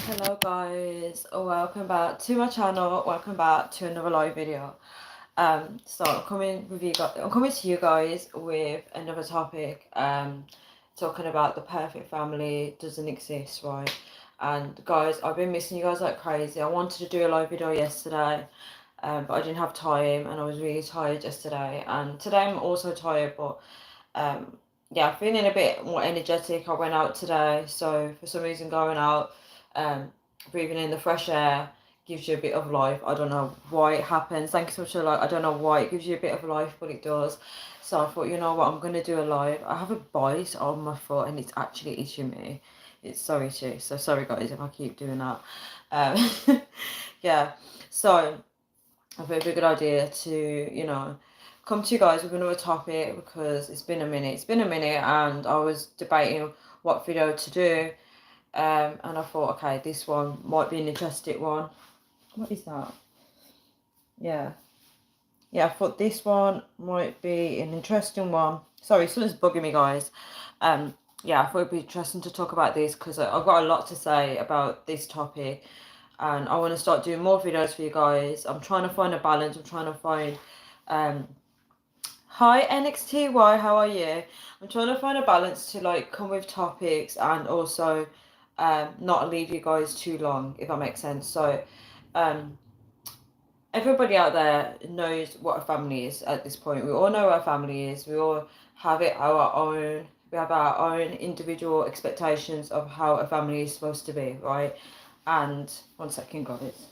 Hello guys, welcome back to my channel. Welcome back to another live video. So I'm coming to you guys with another topic. Talking about the perfect family doesn't exist, right? And guys, I've been missing you guys like crazy. I wanted to do a live video yesterday, but I didn't have time, and I was really tired yesterday. And today I'm also tired, but um, yeah, feeling a bit more energetic. I went out today, so for some reason going out, um, breathing in the fresh air gives you a bit of life. I don't know why it happens. Thank you so much for I don't know why it gives you a bit of life, but it does. So I thought, you know what, I'm gonna do a live. I have a bite on my foot and it's actually itching me. It's so itchy. So sorry guys if I keep doing that. Yeah. So I thought it'd be a good idea to, come to you guys with another topic because it's been a minute. It's been a minute and I was debating what video to do. And I thought, okay, this one might be an interesting one. What is that? Yeah. Yeah, I thought this one might be an interesting one. Sorry, something's bugging me, guys. Yeah, I thought it'd be interesting to talk about this because I've got a lot to say about this topic. And I want to start doing more videos for you guys. I'm trying to find a balance. I'm trying to find... Hi, NXTY, how are you? I'm trying to find a balance to, come with topics and also not leave you guys too long, if that makes sense. So, everybody out there knows what a family is at this point. We all know what a family is. We all have it our own. We have our own individual expectations of how a family is supposed to be, right? And one second, guys.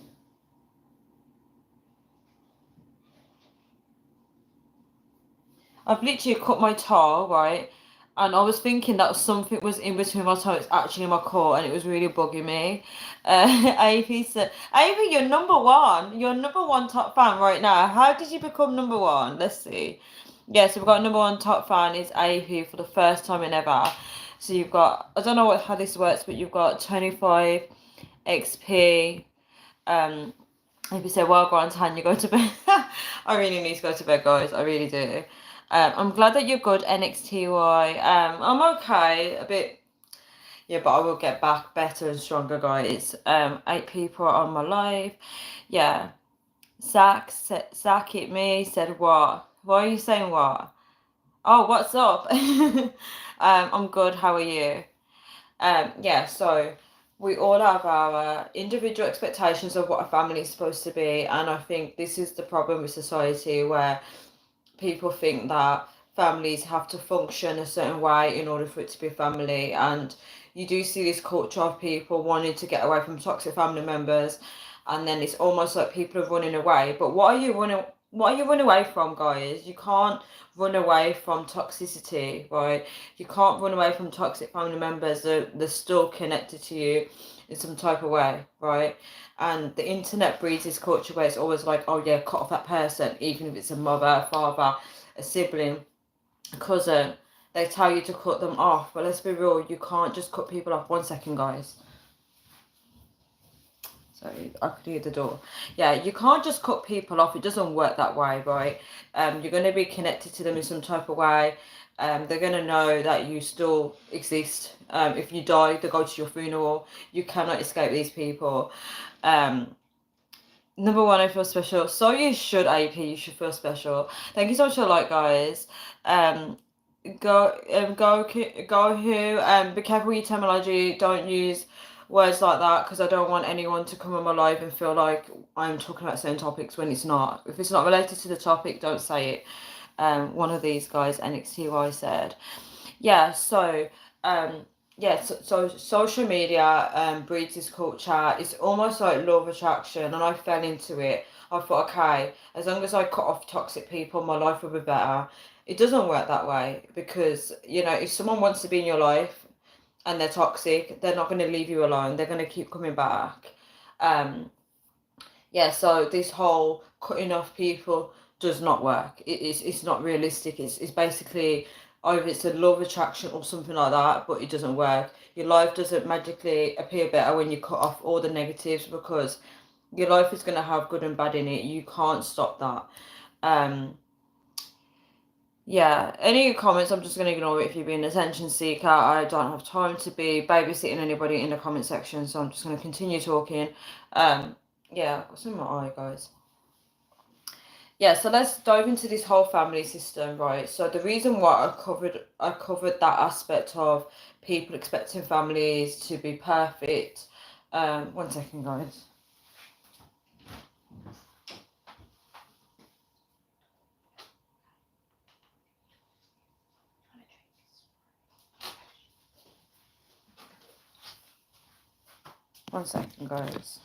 I've literally cut my toe, right? And I was thinking that something was in between my toe. It's actually my core, and it was really bugging me. AP said, AP, you're number one. You're number one top fan right now. How did you become number one? Let's see. Yeah, so we've got number one top fan is AP for the first time in ever. So you've got, I don't know how this works, but you've got 25 XP. If you say, well, Grantan, you go to bed. I really need to go to bed, guys. I really do. I'm glad that you're good, NXTY. I'm okay, a bit, yeah, but I will get back better and stronger, guys. 8 people are on my live. Yeah. Zach hit me, said what? Why are you saying what? Oh, what's up? I'm good, how are you? Yeah, so we all have our individual expectations of what a family is supposed to be, and I think this is the problem with society where people think that families have to function a certain way in order for it to be a family, and you do see this culture of people wanting to get away from toxic family members, and then it's almost like people are running away. But what are you running away from, guys? You can't run away from toxicity, right? You can't run away from toxic family members. They're still connected to you in some type of way, right? And the internet breeds this culture where it's always like, oh yeah, cut off that person, even if it's a mother, a father, a sibling, a cousin. They tell you to cut them off, but let's be real, you can't just cut people off. 1 second, guys. Sorry, I could hear the door. Yeah, you can't just cut people off. It doesn't work that way, right? You're going to be connected to them in some type of way. They're going to know that you still exist. If you die, they go to your funeral. You cannot escape these people. Number one, I feel special. So you should, AP. You should feel special. Thank you so much for the like, guys. Um, go who. Be careful with your terminology. Don't use words like that because I don't want anyone to come on my live and feel like I'm talking about certain topics when it's not. If it's not related to the topic, don't say it. One of these guys, NXTY, said. Yeah. So yeah, so social media breeds this culture. It's almost like law of attraction, and I fell into it. I thought, okay, as long as I cut off toxic people, my life will be better. It doesn't work that way because, if someone wants to be in your life and they're toxic, they're not going to leave you alone. They're going to keep coming back. Yeah, so this whole cutting off people does not work. It's not realistic. It's basically either it's a law of attraction or something like that, but it doesn't work. Your life doesn't magically appear better when you cut off all the negatives because your life is going to have good and bad in it. You can't stop that. Yeah, any comments, I'm just going to ignore it if you're being an attention seeker. I don't have time to be babysitting anybody in the comment section, so I'm just going to continue talking. Yeah, I've got some in my eye, guys. Yeah, so let's dive into this whole family system, right? So the reason why I covered that aspect of people expecting families to be perfect. One second, guys. One second, guys.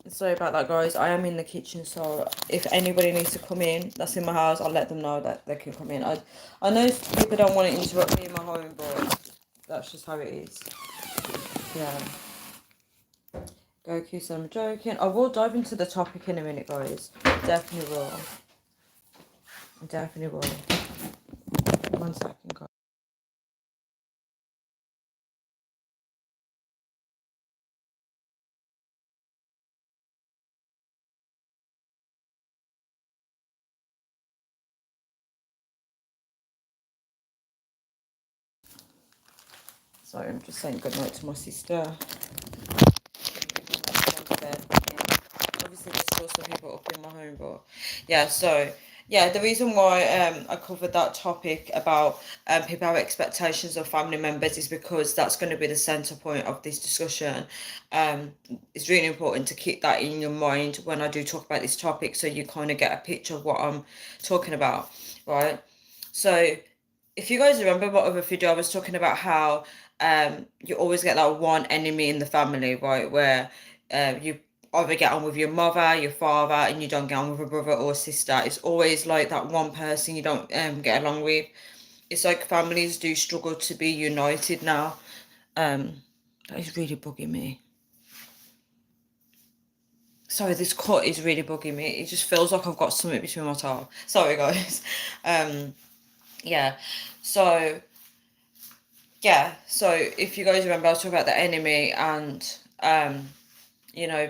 Sorry about that, guys. I am in the kitchen, so if anybody needs to come in that's in my house, I'll let them know that they can come in. I know people don't want to interrupt me in my home, but that's just how it is. Yeah. Goku said I'm joking. I will dive into the topic in a minute, guys. Definitely will. Definitely will. One second, guys. Sorry, I'm just saying good night to my sister. Obviously, there's still some people up in my home, but yeah. So yeah, the reason why I covered that topic about people have expectations of family members is because that's going to be the center point of this discussion. It's really important to keep that in your mind when I do talk about this topic, so you kind of get a picture of what I'm talking about, right? So if you guys remember what other video I was talking about how you always get that one enemy in the family, right? Where you either get on with your mother, your father, and you don't get on with a brother or sister. It's always like that one person you don't get along with. It's like families do struggle to be united now. That is really bugging me. Sorry, this cut is really bugging me. It just feels like I've got something between my teeth. Sorry, guys. Yeah. So yeah, so if you guys remember, I was talking about the enemy and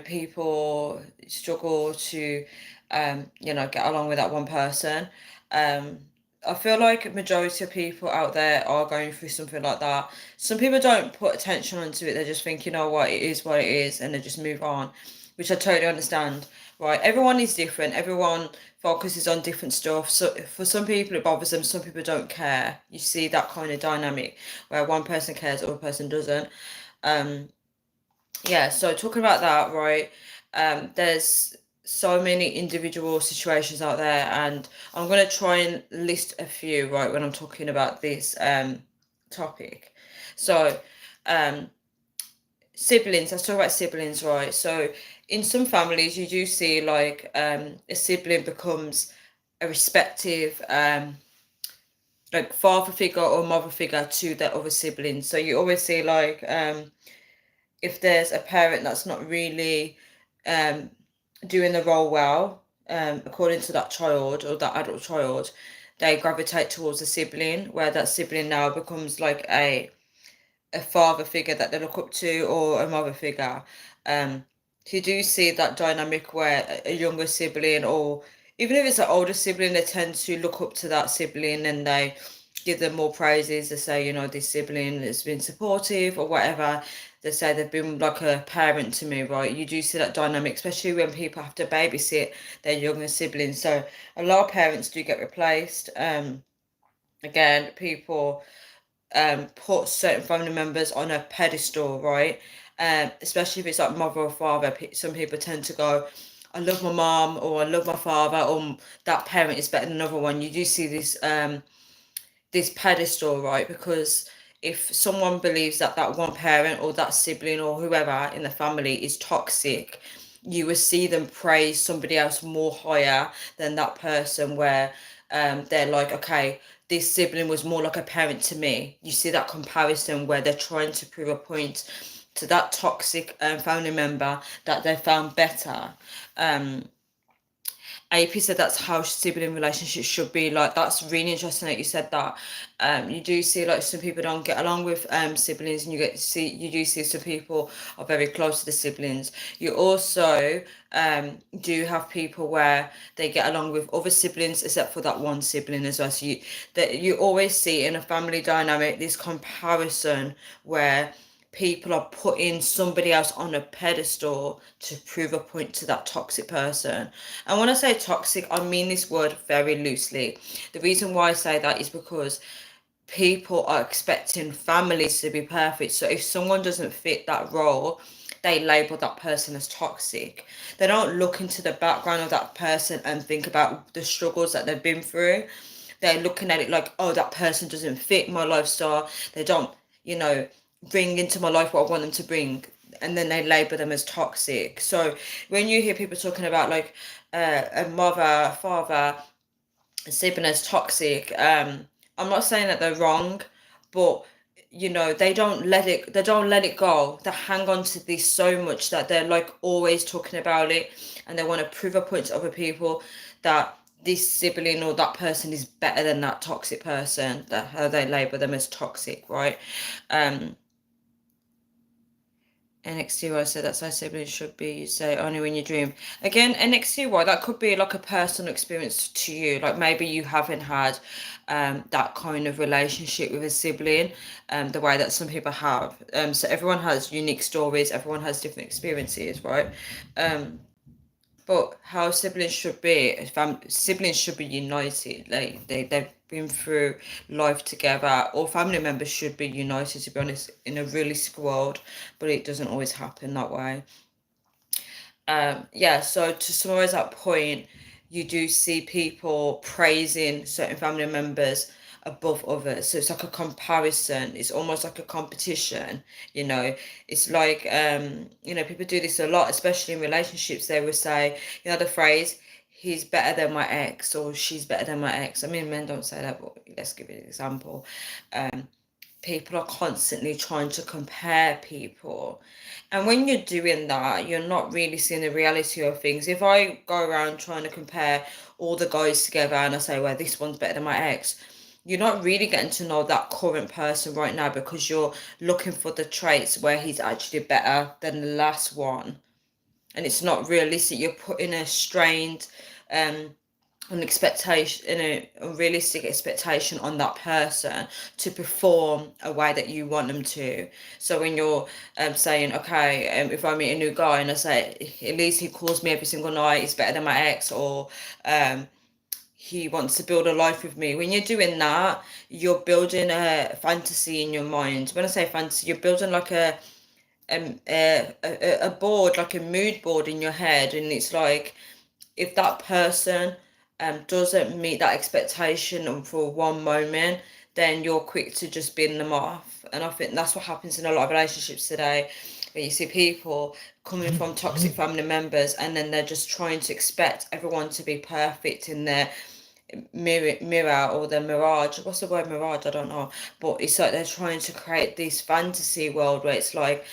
people struggle to get along with that one person. I feel like majority of people out there are going through something like that. Some people don't put attention onto it, they just think, you know what, it is what it is, and they just move on, which I totally understand. Right, everyone is different, everyone focuses on different stuff. So for some people it bothers them, some people don't care. You see that kind of dynamic where one person cares, other person doesn't. Yeah, so talking about that, right? There's so many individual situations out there, and I'm gonna try and list a few, right, when I'm talking about this topic. So, um, siblings, let's talk about siblings, right? So in some families you do see like a sibling becomes a respective like father figure or mother figure to their other siblings. So you always see like if there's a parent that's not really um, doing the role well, according to that child or that adult child, they gravitate towards a sibling, where that sibling now becomes like a father figure that they look up to or a mother figure. So you do see that dynamic where a younger sibling or even if it's an older sibling, they tend to look up to that sibling and they give them more praises. They say, this sibling has been supportive or whatever. They say they've been like a parent to me, right? You do see that dynamic, especially when people have to babysit their younger siblings. So a lot of parents do get replaced. Again, people put certain family members on a pedestal, right? Especially if it's like mother or father. Some people tend to go, I love my mom or I love my father or that parent is better than another one. You do see this pedestal, right? Because if someone believes that that one parent or that sibling or whoever in the family is toxic, you will see them praise somebody else more higher than that person where they're like, okay, this sibling was more like a parent to me. You see that comparison where they're trying to prove a point to that toxic family member that they found better. Um, AP said that's how sibling relationships should be. Like, that's really interesting that you said that. You do see like some people don't get along with siblings, and you do see some people are very close to the siblings. You also do have people where they get along with other siblings except for that one sibling as well. So you always see in a family dynamic this comparison where people are putting somebody else on a pedestal to prove a point to that toxic person. And when I say toxic, I mean this word very loosely. The reason why I say that is because people are expecting families to be perfect. So if someone doesn't fit that role, they label that person as toxic. They don't look into the background of that person and think about the struggles that they've been through. They're looking at it like, oh, that person doesn't fit my lifestyle. They don't, you know, bring into my life what I want them to bring. And then they label them as toxic. So when you hear people talking about like a mother, father, sibling as toxic, I'm not saying that they're wrong, but they don't let it go. They hang on to this so much that they're like always talking about it, and they want to prove a point to other people that this sibling or that person is better than that toxic person, that how they label them as toxic, right? um NXTY said that's how siblings should be. You say only when you dream. Again, NXTY, that could be like a personal experience to you. Like maybe you haven't had that kind of relationship with a sibling, the way that some people have. So everyone has unique stories, everyone has different experiences, right? But how siblings should be, siblings should be united. Like they've been through life together. All family members should be united, to be honest, in a realistic world, but it doesn't always happen that way. Yeah, so to summarize that point, you do see people praising certain family members above others. So it's like a comparison. It's almost like a competition, you know. It's like people do this a lot, especially in relationships. They will say, the phrase, he's better than my ex or she's better than my ex. I mean, men don't say that, but let's give it an example. People are constantly trying to compare people. And when you're doing that, you're not really seeing the reality of things. If I go around trying to compare all the guys together and I say, well, this one's better than my ex, you're not really getting to know that current person right now, because you're looking for the traits where he's actually better than the last one. And it's not realistic. You're putting a strained an expectation, in a realistic expectation on that person to perform a way that you want them to. So when you're saying, okay, if I meet a new guy and I say, at least he calls me every single night, he's better than my ex, or he wants to build a life with me. When you're doing that, you're building a fantasy in your mind. When I say fantasy, you're building like a board, like a mood board in your head, and it's like, if that person doesn't meet that expectation for one moment, then you're quick to just bin them off. And I think that's what happens in a lot of relationships today, where you see people coming from toxic family members, and then they're just trying to expect everyone to be perfect in their mirror or their mirage. What's the word mirage? I don't know. But it's like they're trying to create this fantasy world where it's like,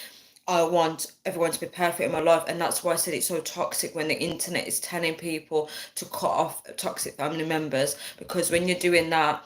I want everyone to be perfect in my life. And that's why I said it's so toxic when the internet is telling people to cut off toxic family members. Because when you're doing that,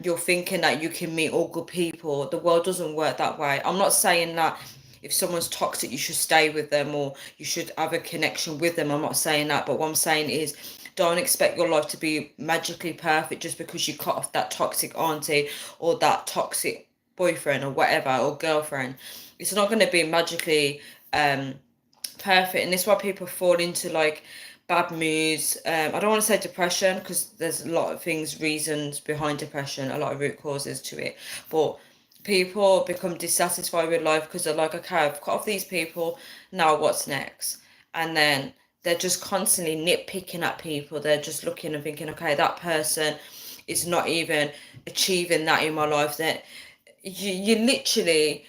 you're thinking that you can meet all good people. The world doesn't work that way. I'm not saying that if someone's toxic, you should stay with them or you should have a connection with them. I'm not saying that. But what I'm saying is, don't expect your life to be magically perfect just because you cut off that toxic auntie or that toxic boyfriend or whatever, or girlfriend. It's not going to be magically perfect, and this is why people fall into like bad moods. I don't want to say depression, because there's a lot of reasons behind depression, a lot of root causes to it, but people become dissatisfied with life because they're like, okay, I've cut off these people, now what's next? And then they're just constantly nitpicking at people. They're just looking and thinking, okay, that person is not even achieving that in my life. That you literally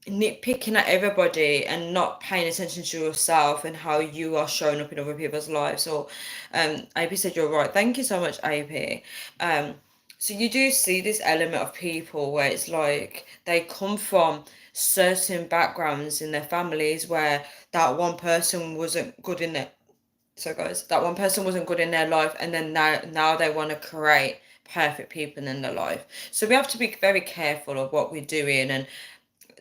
nitpicking at everybody and not paying attention to yourself and how you are showing up in other people's lives. So AP said you're right. Thank you so much, AP. So you do see this element of people where it's like they come from certain backgrounds in their families where that one person wasn't good in it, So guys, that one person wasn't good in their life, and then now they want to create perfect people in their life. So we have to be very careful of what we're doing and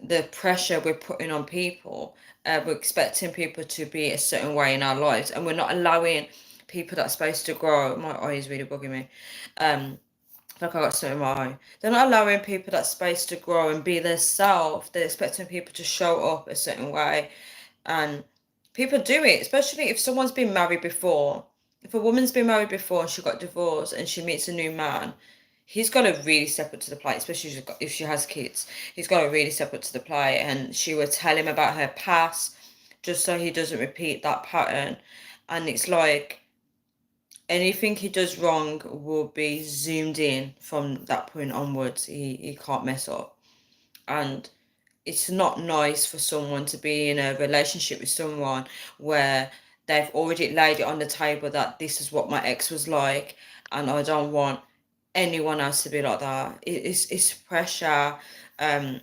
the pressure we're putting on people. We're expecting people to be a certain way in our lives, and we're not allowing people that space to grow. My eye is really bugging me. Like I got something in my eye. They're not allowing people that space to grow and be their self. They're expecting people to show up a certain way, and people do it, especially if someone's been married before. If a woman's been married before and she got divorced and she meets a new man, he's got to really step up to the plate, especially if she has kids. He's got to really step up to the plate, and she would tell him about her past just so he doesn't repeat that pattern. And it's like anything he does wrong will be zoomed in from that point onwards. He can't mess up. And it's not nice for someone to be in a relationship with someone where they've already laid it on the table that this is what my ex was like, and I don't want anyone else to be like that. It's pressure. um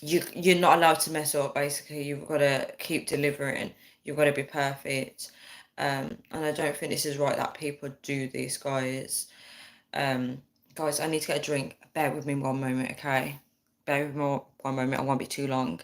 you're not allowed to mess up. Basically, you've got to keep delivering. You've got to be perfect. And I don't think this is right that people do this, guys. Guys, I need to get a drink. Bear with me one moment, okay? Bear with me one moment. I won't be too long.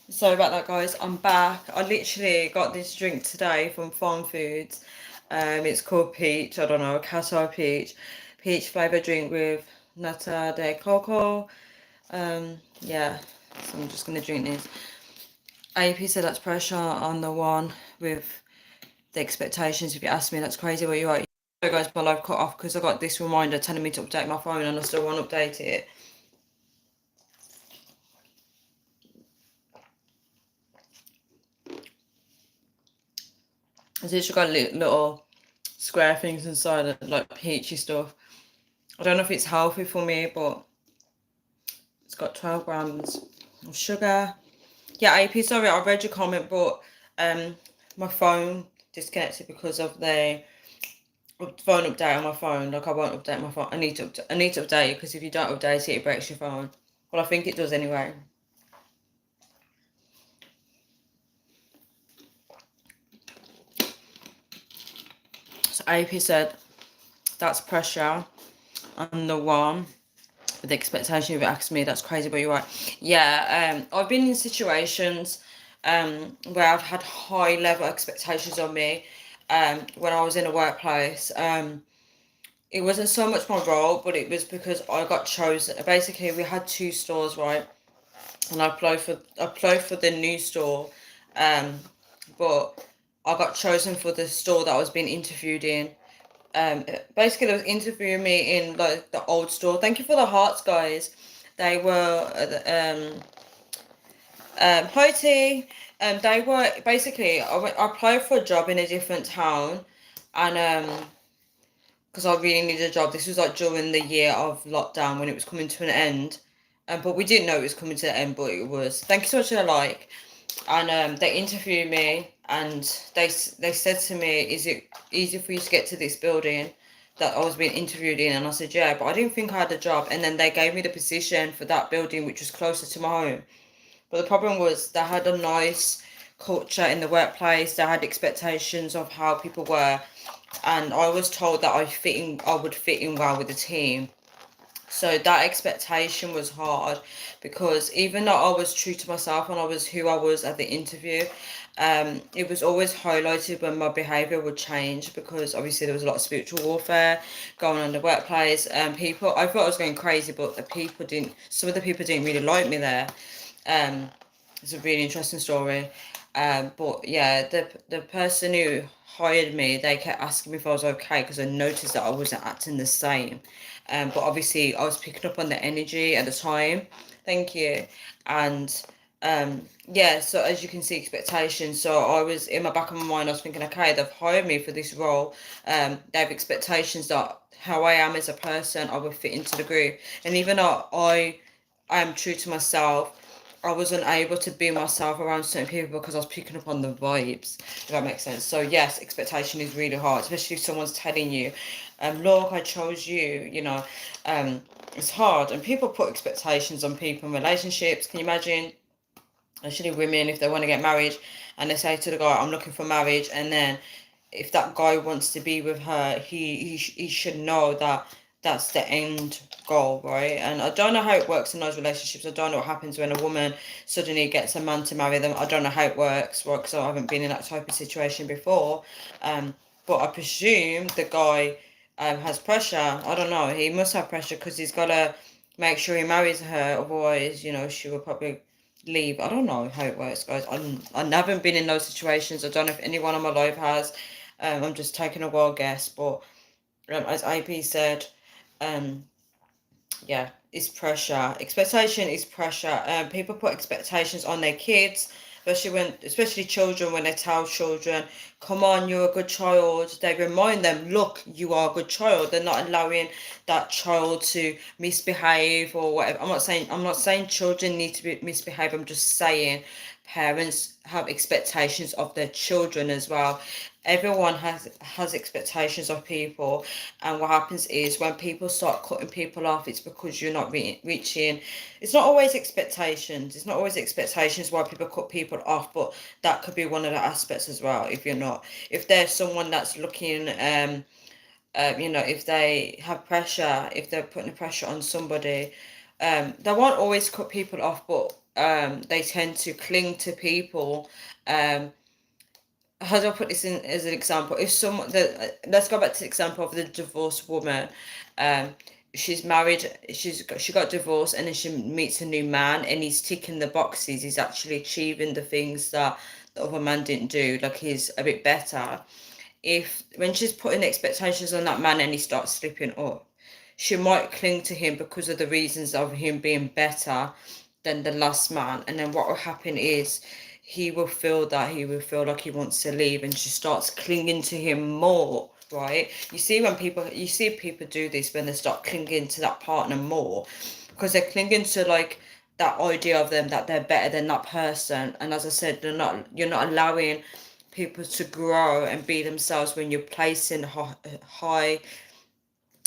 Sorry about that, guys. I'm back. I literally got this drink today from Farm Foods. It's called Peach. I don't know, Casa Peach flavor drink with nata de coco. Yeah. So I'm just gonna drink this. AP said that's pressure on the one with the expectations. If you ask me, that's crazy. Where you are. So guys, my live cut off because I got this reminder telling me to update my phone, and I still won't update it. It's literally got little square things inside, like peachy stuff. I don't know if it's healthy for me, but it's got 12 grams of sugar. Yeah, AP, sorry, I read your comment, but my phone disconnected because of the phone update on my phone. Like, I won't update my phone. I need to update it, because if you don't update it, it breaks your phone. Well, I think it does anyway. So AP said that's pressure on the one with the expectation. You've asked me, that's crazy, but you're right. Yeah, I've been in situations where I've had high level expectations on me when I was in a workplace. It wasn't so much my role, but it was because I got chosen. Basically, we had two stores, right? And I applied for the new store, but I got chosen for the store that I was being interviewed in. Basically, they was interviewing me in like the old store. Thank you for the hearts, guys. They were hi T. They were basically, I applied for a job in a different town, and because I really needed a job. This was like during the year of lockdown when it was coming to an end. But we didn't know it was coming to an end, but it was. Thank you so much for the like. And they interviewed me, and they said to me, "Is it easy for you to get to this building that I was being interviewed in?" And I said, "Yeah," but I didn't think I had a job. And then they gave me the position for that building, which was closer to my home. But the problem was they had a nice culture in the workplace. They had expectations of how people were, and I was told that I would fit in well with the team. So that expectation was hard, because even though I was true to myself and I was who I was at the interview, it was always highlighted when my behaviour would change, because obviously there was a lot of spiritual warfare going on in the workplace. People, I thought I was going crazy, but some of the people didn't really like me there. It's a really interesting story. But yeah, the person who hired me, they kept asking me if I was okay because I noticed that I wasn't acting the same. But obviously I was picking up on the energy at the time. Thank you. And yeah, so as you can see, expectations. So I was in my back of my mind, I was thinking, okay, they've hired me for this role. They have expectations that how I am as a person, I will fit into the group. And even though I am true to myself, I was unable to be myself around certain people because I was picking up on the vibes, if that makes sense. So yes, expectation is really hard, especially if someone's telling you, look, I chose you, um, it's hard. And people put expectations on people in relationships. Can you imagine? Especially women, if they want to get married and they say to the guy, I'm looking for marriage, and then if that guy wants to be with her, he should know that that's the end goal, right? And I don't know how it works in those relationships. I don't know what happens when a woman suddenly gets a man to marry them. I don't know how it works, right? Because I haven't been in that type of situation before. But I presume the guy has pressure. I don't know. He must have pressure because he's got to make sure he marries her. Otherwise, she will probably leave. I don't know how it works, guys. I haven't been in those situations. I don't know if anyone on my life has. I'm just taking a wild guess, but as AP said, um, yeah, it's pressure. Expectation is pressure. People put expectations on their kids, especially children, when they tell children, "Come on, you're a good child." They remind them, "Look, you are a good child." They're not allowing that child to misbehave or whatever. I'm not saying children need to misbehave. I'm just saying parents have expectations of their children as well. Everyone has expectations of people, and what happens is when people start cutting people off, it's because you're not reaching. It's not always expectations why people cut people off, but that could be one of the aspects as well. If there's someone that's looking, if they have pressure, if they're putting pressure on somebody, they won't always cut people off, but they tend to cling to people. How do I put this in as an example? If someone, let's go back to the example of the divorced woman. Um, she's married. She got divorced, and then she meets a new man, and he's ticking the boxes. He's actually achieving the things that the other man didn't do. Like, he's a bit better. If when she's putting expectations on that man and he starts slipping up, she might cling to him because of the reasons of him being better than the last man. And then what will happen is he will feel like he wants to leave, and she starts clinging to him more, right? You see people do this when they start clinging to that partner more, because they're clinging to, like, that idea of them that they're better than that person. And as I said, you're not allowing people to grow and be themselves when you're placing high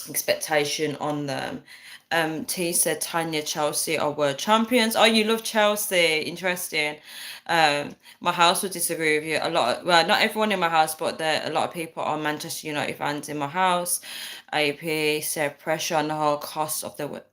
expectation on them. T said Tanya, Chelsea are world champions. Oh, you love Chelsea. Interesting. My house would disagree with you. Well, not everyone in my house, but a lot of people are Manchester United fans in my house. AP said pressure on the whole cost of the.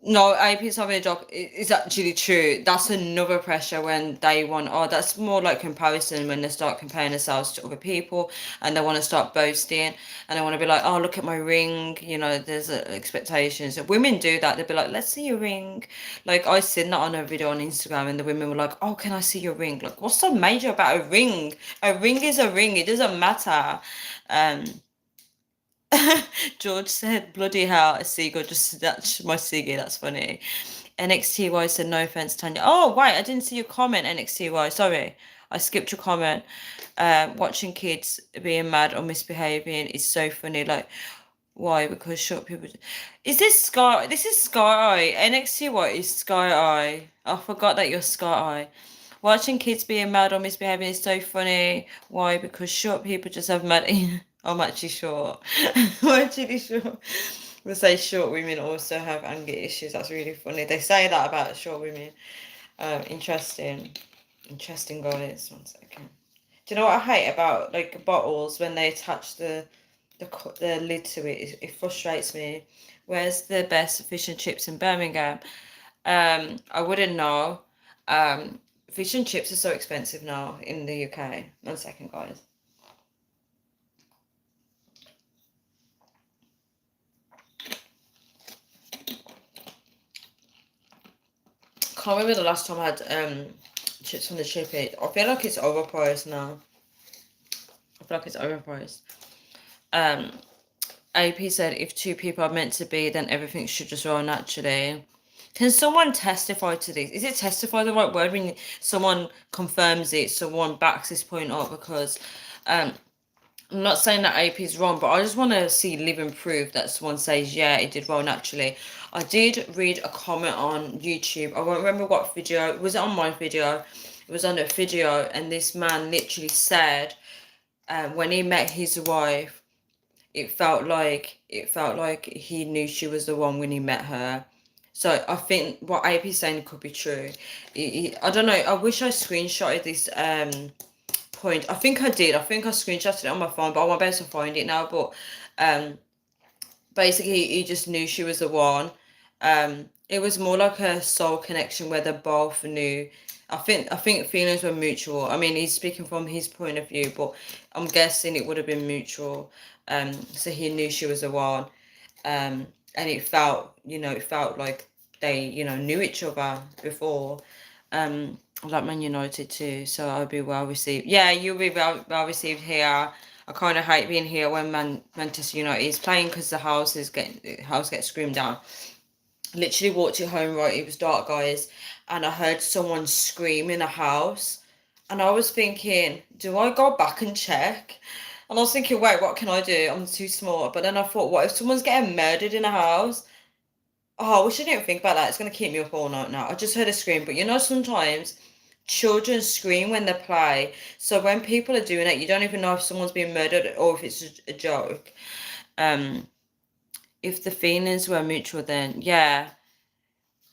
No, AP's having a job is actually true. That's another pressure when they want, that's more like comparison, when they start comparing themselves to other people and they want to start boasting and they want to be like, oh, look at my ring. There's expectations. Women do that. They'll be like, let's see your ring. Like, I seen that on a video on Instagram and the women were like, oh, can I see your ring? Like, what's so major about a ring? A ring is a ring. It doesn't matter. Um, George said, bloody hell, a seagull just snatched my ciggy. That's funny. NXTY said, no offense, Tanya. Oh, wait, I didn't see your comment, NXTY. Sorry, I skipped your comment. Watching kids being mad or misbehaving is so funny. Like, why? Because short people. Is this Sky? This is Sky Eye. NXTY is Sky Eye. I forgot that you're Sky Eye. Watching kids being mad or misbehaving is so funny. Why? Because short people just have mad. I'm actually short. I'm actually short. We say short women also have anger issues. That's really funny. They say that about short women. Interesting. Interesting, guys. 1 second. Do you know what I hate about, like, bottles when they attach the lid to it? It frustrates me. Where's the best fish and chips in Birmingham? I wouldn't know. Fish and chips are so expensive now in the UK. 1 second, guys. can't remember the last time I had chips on the chippy. I feel like it's overpriced now. I feel like it's overpriced. AP said if two people are meant to be, then everything should just roll naturally. Can someone testify to this? Is it testify the right word when someone confirms it, someone backs this point up? Because I'm not saying that AP is wrong, but I just want to see living proof that someone says, yeah, it did roll naturally. I did read a comment on YouTube. I won't remember what video. Was it on my video? It was on a video, and this man literally said when he met his wife, it felt like he knew she was the one when he met her. So I think what AP's saying could be true. I don't know. I wish I screenshotted this point. I think I did. I think I screenshotted it on my phone, but I won't be able to find it now. But basically, he just knew she was the one. It was more like a soul connection where they both knew. I think feelings were mutual. I mean, he's speaking from his point of view, but I'm guessing it would have been mutual. So he knew she was the one. And it felt like they, knew each other before. Like Man United too, so I'll be well received. Yeah, you'll be well received here. I kind of hate being here when Manchester United is playing because the house gets screamed down. Literally walked it home, right? It was dark, guys, and I heard someone scream in a house, and I was thinking, do I go back and check? And I was thinking, wait, what can I do? I'm too small. But then I thought, what if someone's getting murdered in a house? Oh, I wish I didn't think about that. It's going to keep me up all night now. I just heard a scream. But sometimes children scream when they play. So when people are doing it, you don't even know if someone's being murdered or if it's a joke. If the feelings were mutual, then yeah.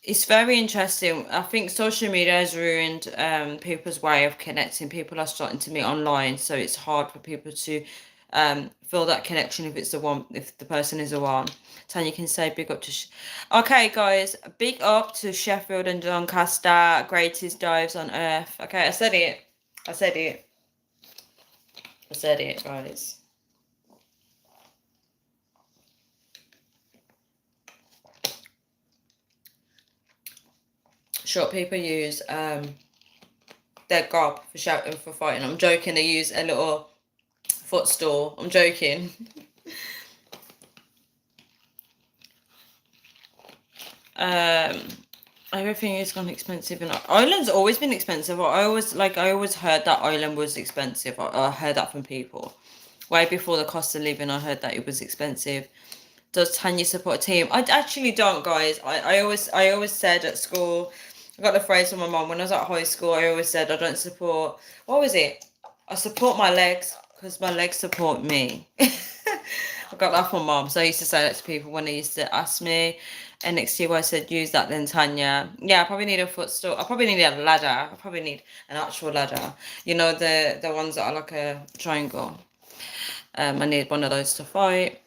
It's very interesting. I think social media has ruined people's way of connecting. People are starting to meet online, so it's hard for people to feel that connection if the person is the one. Tanya can say big up to. Okay, guys, big up to Sheffield and Doncaster, greatest dives on earth. Okay, I said it. I said it, guys. Short people use their gob for shouting, for fighting. I'm joking. They use a little footstool. I'm joking. Everything is gone expensive, and Ireland's always been expensive. I always heard that Ireland was expensive. I heard that from people way before the cost of living. I heard that it was expensive. Does Tanya support a team? I actually don't, guys. I always said at school, I got the phrase from my mom when I was at high school. I always said I don't support. What was it? I support my legs because my legs support me. I got that from mom. So I used to say that to people when they used to ask me. And next year I said, use that then, Tanya. Yeah, I probably need a footstool. I probably need a ladder. I probably need an actual ladder. The ones that are like a triangle. I need one of those to fight.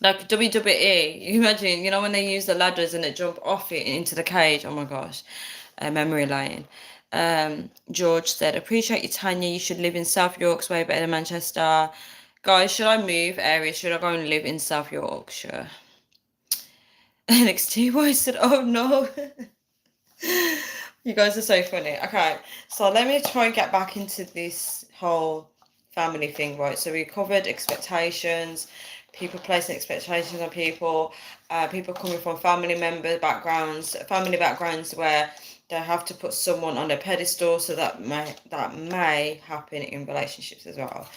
Like WWE, you imagine, when they use the ladders and it jump off it into the cage. Oh my gosh, memory lane. George said, appreciate you, Tanya. You should live in South Yorkshire, way better than Manchester. Guys, should I move areas? Should I go and live in South Yorkshire? NXT boy said, oh no. You guys are so funny. Okay, so let me try and get back into this whole family thing, right? So we covered expectations, people placing expectations on people, people coming from family backgrounds where they have to put someone on a pedestal, so that may happen in relationships as well.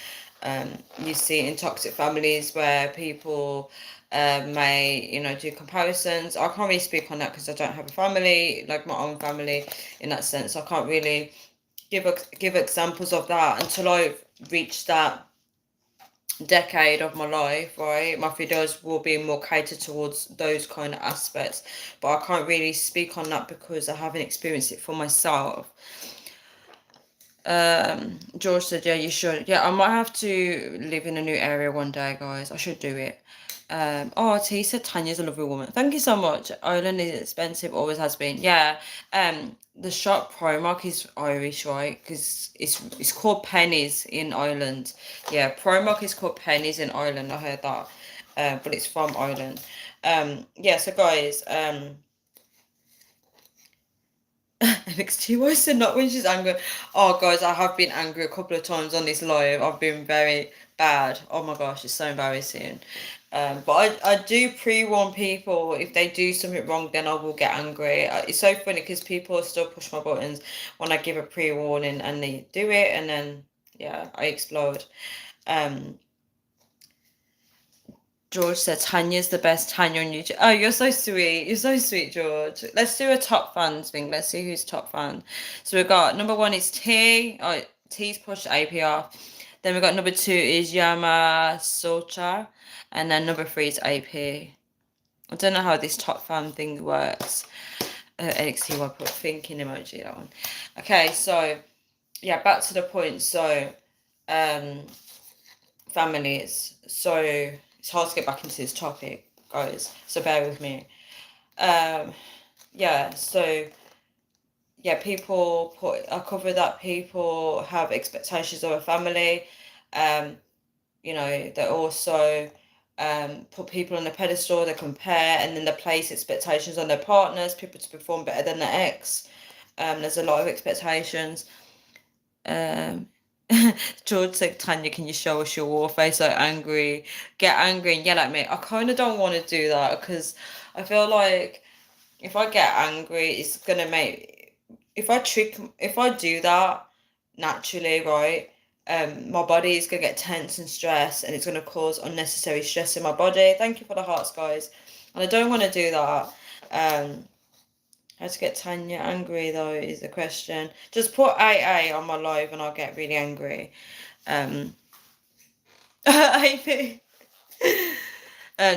You see in toxic families where people may do comparisons. I can't really speak on that because I don't have a family, like my own family in that sense. I can't really give examples of that until I've reached that decade of my life, right? My videos will be more catered towards those kind of aspects, but I can't really speak on that because I haven't experienced it for myself. George said, yeah, you should. Yeah, I might have to live in a new area one day, guys. I should do it. T said Tanya's a lovely woman. Thank you so much. Ireland is expensive, always has been. Yeah. The shop Primark is Irish, right? Because it's called Pennies in Ireland. Yeah, Primark is called Pennies in Ireland. I heard that. But it's from Ireland. Yeah, so guys, NXT, why is it not when she's angry? Oh, guys, I have been angry a couple of times on this live. I've been very bad. Oh my gosh, it's so embarrassing. But I do pre-warn people if they do something wrong, then I will get angry. It's so funny because people still push my buttons when I give a pre-warning and they do it, and then yeah, I explode. Um, George said Tanya's the best Tanya on YouTube. Oh, you're so sweet. You're so sweet, George. Let's do a top fans thing. Let's see who's top fan. So we've got number one is T. Oh, T's pushed APR. Then we got number two is Yama Socha. And then number three is AP. I don't know how this top fan thing works. NXT, I put thinking emoji, that one. Okay, so yeah, back to the point. So, families. So it's hard to get back into this topic, guys. So bear with me. Yeah. So yeah, people put. I cover that people have expectations of a family. You know, they also put people on a pedestal. They compare, and then they place expectations on their partners. People to perform better than their ex. There's a lot of expectations. George said, Tanya, can you show us your war face? So angry, get angry and yell at me. I kind of don't want to do that because I feel like if I get angry, it's gonna make if I do that naturally, right? My body is gonna get tense and stressed, and it's gonna cause unnecessary stress in my body. Thank you for the hearts, guys, and I don't want to do that. How to get Tanya angry though is the question. Just put AA on my live and I'll get really angry. AP.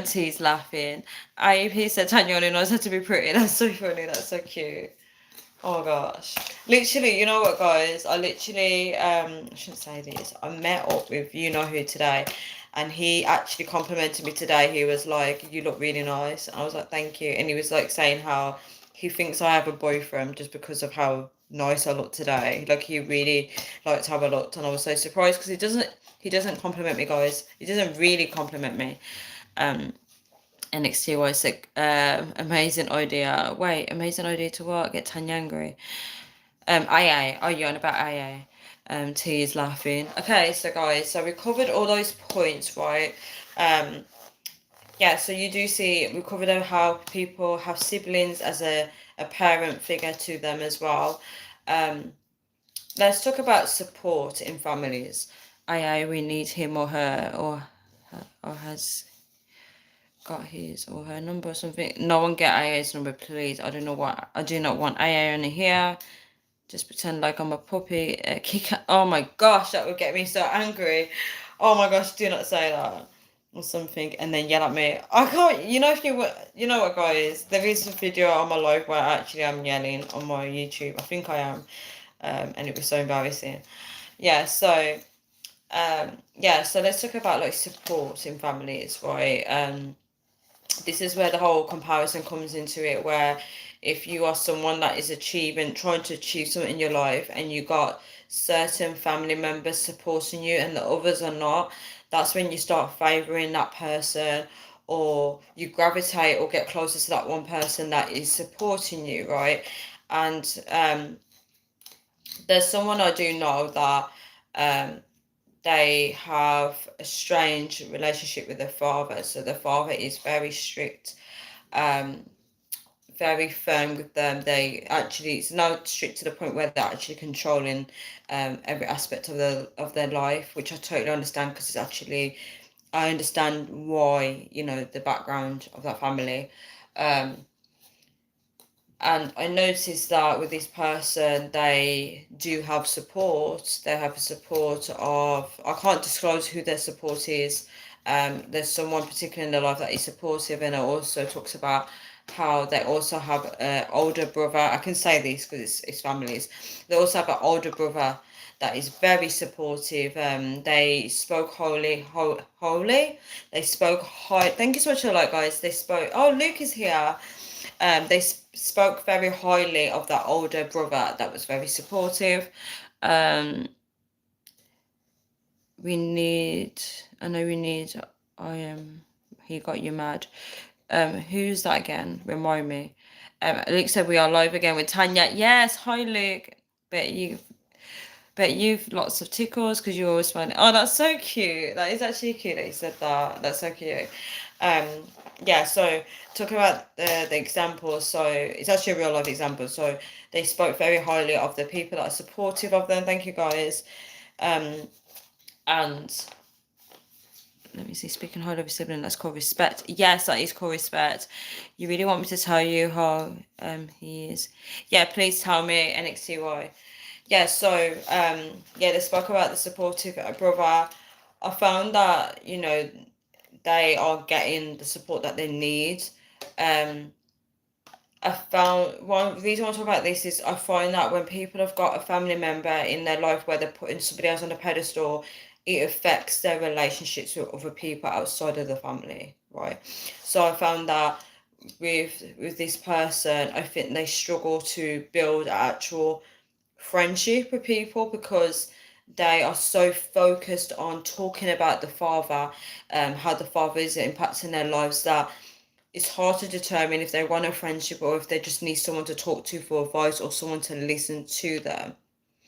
T's laughing. AP said Tanya only knows how to be pretty. That's so funny. That's so cute. Oh my gosh. Literally, you know what, guys? I literally, I shouldn't say this. I met up with you know who today, and he actually complimented me today. He was like, "You look really nice." And I was like, "Thank you." And he was like saying how he thinks I have a boyfriend just because of how nice I look today. Like he really liked how I looked, and I was so surprised because he doesn't compliment me, guys. He doesn't really compliment me. NXT was like amazing idea. Wait, amazing idea to what? Get Tanya angry. AA. Oh, you're on about AA. T is laughing. Okay, so guys, so we covered all those points, right? Yeah, so you do see we covered how people have siblings as a parent figure to them as well. Let's talk about support in families. AA, we need him or her or has got his or her number or something. No one get AA's number, please. I don't know what. I do not want AA in here. Just pretend like I'm a puppy. Oh my gosh, that would get me so angry. Oh my gosh, do not say that or something, and then yell at me. I can't. You know if you know what, guys? There is a video on my live where actually I'm yelling on my YouTube. I think I am, and it was so embarrassing. Yeah. So. Yeah. So let's talk about like support in families, right? This is where the whole comparison comes into it, where if you are someone that is trying to achieve something in your life, and you got certain family members supporting you and the others are not, that's when you start favoring that person, or you gravitate or get closer to that one person that is supporting you, right? And there's someone I do know that they have a strange relationship with their father. So their father is very strict, very firm with them. They actually, it's not strict to the point where they're actually controlling every aspect of their life, which I totally understand because it's actually, I understand why, you know, the background of that family. And I noticed that with this person, they do have support. They have a support of, I can't disclose who their support is. There's someone particular in their life that is supportive, and it also talks about how they also have an older brother. I can say this because it's families. They also have an older brother that is very supportive. They spoke holy. They spoke high. Thank you so much for that, guys. They spoke. Oh, Luke is here. They spoke very highly of that older brother that was very supportive. We need, I know we need, he got you mad. Who's that again? Remind me. Luke said we are live again with Tanya. Yes, hi Luke. Bet you've lots of tickles because you're always smiling. Oh, that's so cute. That is actually cute that you said that. That's so cute. Um, yeah, so talking about the example, so it's actually a real life example. So they spoke very highly of the people that are supportive of them. Thank you guys. And let me see, speaking highly of a sibling, that's called respect. Yes, that is called respect. You really want me to tell you how he is? Yeah, please tell me, NXTY. Yeah, so yeah, they spoke about the supportive brother. I found that, they are getting the support that they need. I found one reason I want to talk about this is I find that when people have got a family member in their life where they're putting somebody else on a pedestal, it affects their relationships with other people outside of the family, right? So I found that with this person, I think they struggle to build actual friendship with people because they are so focused on talking about the father, how the father is impacting their lives, that it's hard to determine if they want a friendship or if they just need someone to talk to for advice or someone to listen to them.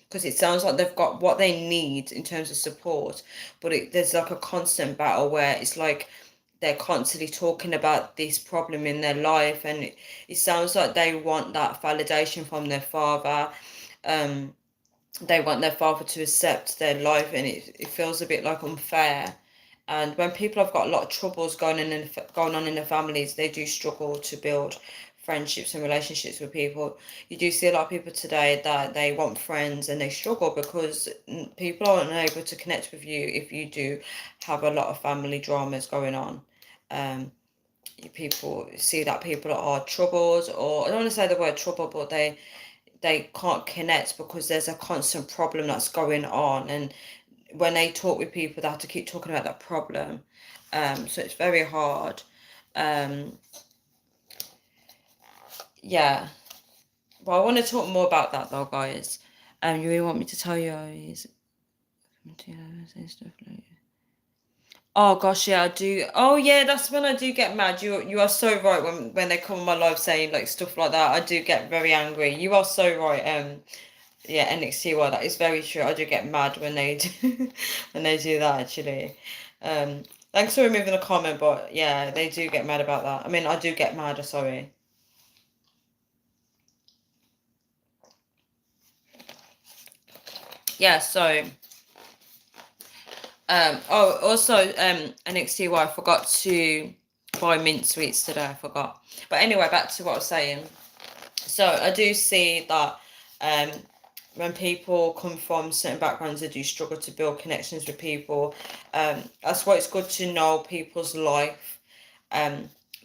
Because it sounds like they've got what they need in terms of support, but there's like a constant battle where it's like they're constantly talking about this problem in their life, and it sounds like they want that validation from their father. They want their father to accept their life, and it feels a bit like unfair. And when people have got a lot of troubles going on in their families, they do struggle to build friendships and relationships with people. You do see a lot of people today that they want friends and they struggle because people aren't able to connect with you if you do have a lot of family dramas going on. People see that people are troubled, or I don't want to say the word trouble, but they can't connect because there's a constant problem that's going on, and when they talk with people they have to keep talking about that problem. So it's very hard. Yeah, but I want to talk more about that though, guys. You really want me to tell you stuff like, oh gosh, yeah, I do. Oh yeah, that's when I do get mad. You are so right. When they come on my live saying like stuff like that, I do get very angry. You are so right. Yeah, NXTY, that is very true. I do get mad when they do when they do that actually. Thanks for removing the comment, but yeah, they do get mad about that. I mean, I do get mad, sorry. Yeah, so also NXTY, I forgot to buy mint sweets today, I forgot. But anyway, back to what I was saying. So I do see that when people come from certain backgrounds, they do struggle to build connections with people. That's why it's good to know people's life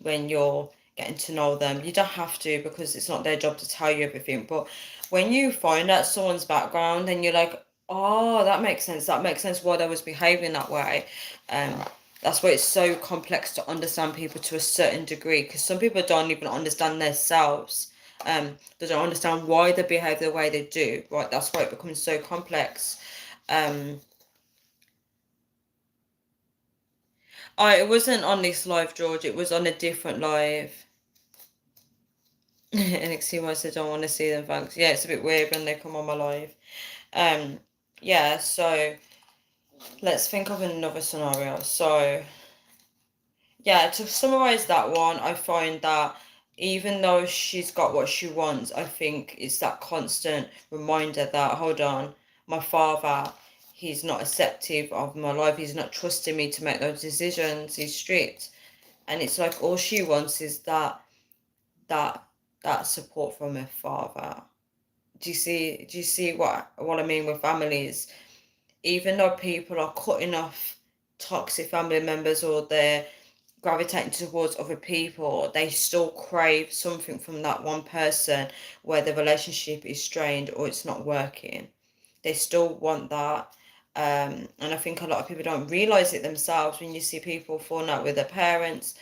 when you're getting to know them. You don't have to, because it's not their job to tell you everything. But when you find out someone's background and you're like, oh, that makes sense. That makes sense why they was behaving that way. That's why it's so complex to understand people to a certain degree, because some people don't even understand themselves. They don't understand why they behave the way they do, right? That's why it becomes so complex. It wasn't on this live, George. It was on a different live. NXT said, don't want to see them, thanks. Yeah, it's a bit weird when they come on my live. Yeah, so let's think of another scenario. So yeah, to summarize that one, I find that even though she's got what she wants, I think it's that constant reminder that, hold on, my father, he's not accepting of my life, he's not trusting me to make those decisions, he's strict. And it's like all she wants is that support from her father. Do you see what I mean with families? Even though people are cutting off toxic family members, or they're gravitating towards other people, they still crave something from that one person where the relationship is strained or it's not working. They still want that. And I think a lot of people don't realize it themselves. When you see people falling out with their parents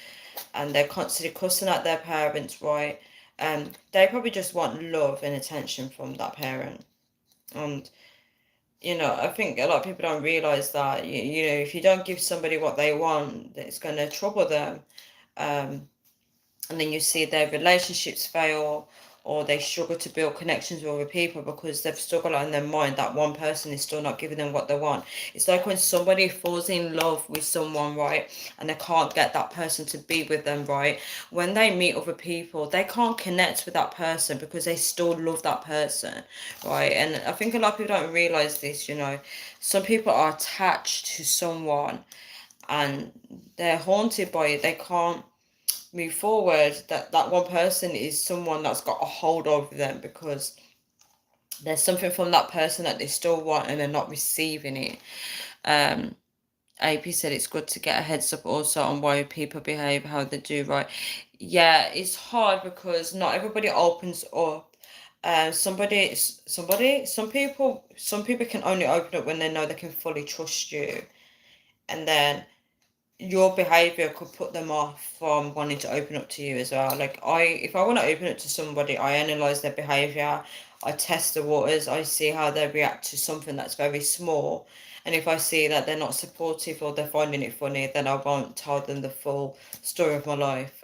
and they're constantly cussing at their parents, right? They probably just want love and attention from that parent. And I think a lot of people don't realize that, if you don't give somebody what they want, it's going to trouble them. and then you see their relationships fail, or they struggle to build connections with other people because they've still got it in their mind that one person is still not giving them what they want. It's like when somebody falls in love with someone, right, and they can't get that person to be with them, right, when they meet other people, they can't connect with that person because they still love that person, right? And I think a lot of people don't realize this, you know. Some people are attached to someone and they're haunted by it. They can't move forward. That one person is someone that's got a hold over them because there's something from that person that they still want and they're not receiving it. AP said it's good to get a heads up also on why people behave how they do, right? Yeah, it's hard because not everybody opens up. Some people can only open up when they know they can fully trust you, and then your behavior could put them off from wanting to open up to you as well. Like if I want to open up to somebody, I analyze their behavior, I test the waters, I see how they react to something that's very small. And if I see that they're not supportive or they're finding it funny, then I won't tell them the full story of my life.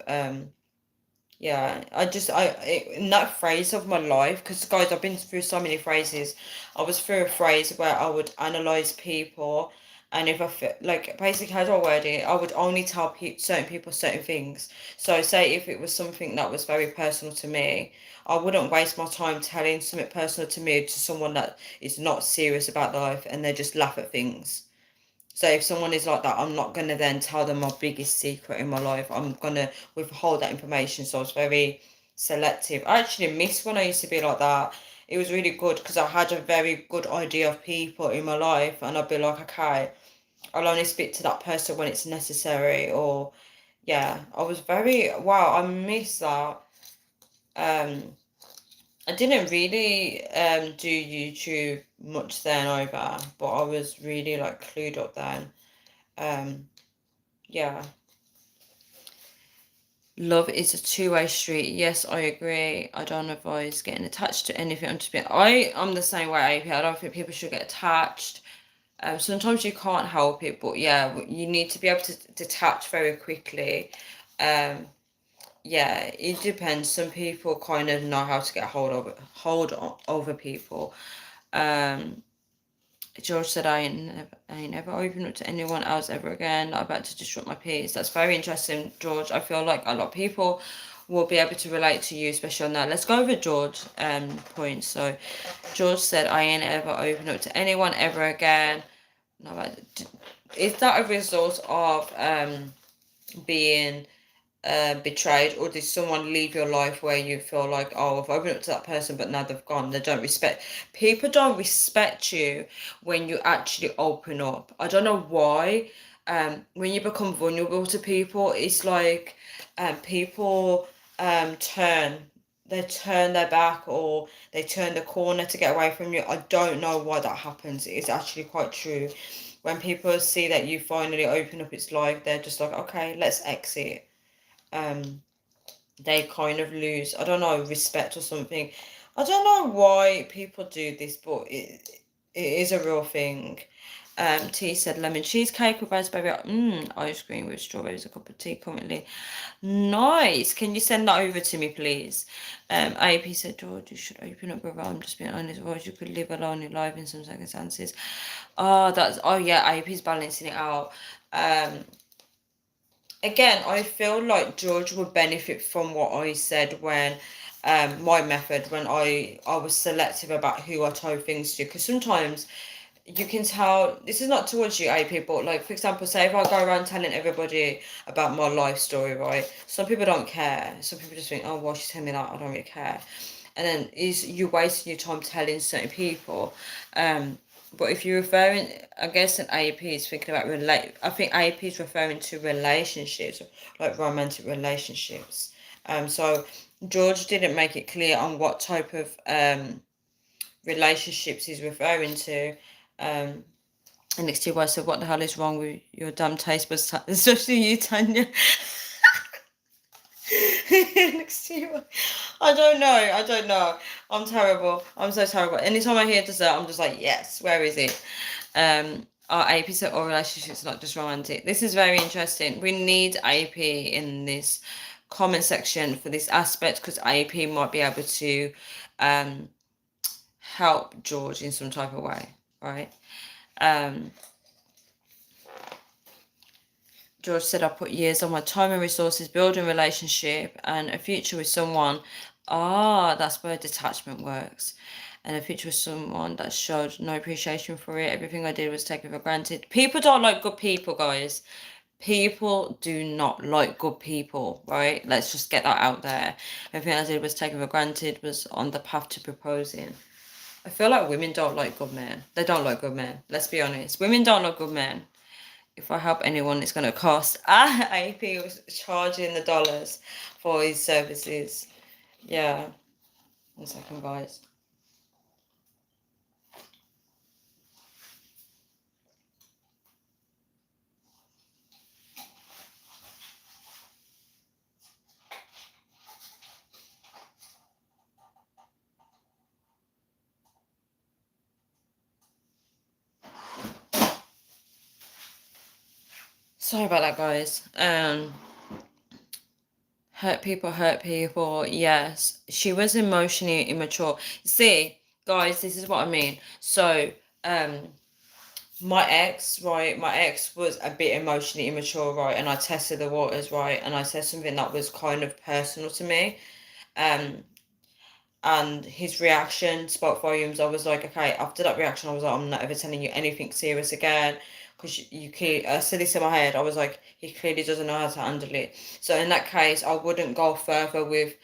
Yeah, in that phase of my life, because guys, I've been through so many phases. I was through a phase where I would analyze people, and if I feel like basically how do I word it? I would only tell certain people certain things. So, say if it was something that was very personal to me, I wouldn't waste my time telling something personal to me to someone that is not serious about life, and they just laugh at things. So if someone is like that, I'm not gonna then tell them my biggest secret in my life. I'm gonna withhold that information. So I was very selective. I actually miss when I used to be like that. It was really good because I had a very good idea of people in my life, and I'd be like, okay, I'll only speak to that person when it's necessary. Or yeah, I was very wow. I miss that. I didn't really do YouTube much then either, but I was really like clued up then. Um, Yeah. Love is a two-way street. Yes, I agree. I don't advise getting attached to anything. I'm the same way, AP. I don't think people should get attached. Sometimes you can't help it, but yeah, you need to be able to detach very quickly. Um, yeah, it depends. Some people kind of know how to get over people. Um, George said, I ain't never open up to anyone else ever again. I'm about to disrupt my peace. That's very interesting, George. I feel like a lot of people will be able to relate to you, especially on that. Let's go over George point. So George said, I ain't ever open up to anyone ever again. No, is that a result of being betrayed, or did someone leave your life where you feel like, oh, I've opened up to that person but now they've gone? They don't respect people. Don't respect you when you actually open up. I don't know why. When you become vulnerable to people, it's like people turn, they turn their back or they turn the corner to get away from you. I don't know why that happens. It's actually quite true. When people see that you finally open up, it's like they're just like, okay, let's exit. um they kind of lose, I don't know, respect or something. I don't know why people do this, but it is a real thing. T said lemon cheesecake with raspberry ice cream with strawberries, a cup of tea currently. Nice. Can you send that over to me, please? AP said, George, you should open up, brother. I'm just being honest, otherwise you could live a lonely life in some circumstances. Oh yeah, AP's balancing it out. Again, I feel like George would benefit from what I said when my method, when I was selective about who I told things to, because sometimes you can tell this is not towards you, AP, but like for example, say if I go around telling everybody about my life story, right? Some people don't care. Some people just think, oh, well, she's telling me that, I don't really care. And then is you wasting your time telling certain people. But if you're referring, I guess an AAP is thinking about I think AAP is referring to relationships, like romantic relationships. So George didn't make it clear on what type of relationships he's referring to. And next to I said, what the hell is wrong with your damn taste buds, especially you, Tanya? Next to you. I don't know. I'm terrible. I'm so terrible. Anytime I hear dessert, I'm just like, yes, where is it? Our AP or relationships, not just romantic. This is very interesting. We need AP in this comment section for this aspect, because AP might be able to help George in some type of way, right? George said, I put years of my time and resources building a relationship and a future with someone. That's where detachment works. And a future with someone that showed no appreciation for it. Everything I did was taken for granted. People don't like good people, guys. People do not like good people, right? Let's just get that out there. Everything I did was taken for granted, was on the path to proposing. I feel like women don't like good men. They don't like good men. Let's be honest. Women don't like good men. If I help anyone, it's going to cost. AP was charging the dollars for his services. Yeah. 1 second, guys. Sorry about that, guys. Hurt people. Yes, she was emotionally immature. See, guys, this is what I mean. So, my ex, right? My ex was a bit emotionally immature, right? And I tested the waters, right? And I said something that was kind of personal to me. And his reaction spoke volumes. I was like, okay, after that reaction, I was like, I'm not ever telling you anything serious again. Because you clearly, I said this in my head, I was like, he clearly doesn't know how to handle it. So in that case, I wouldn't go further with,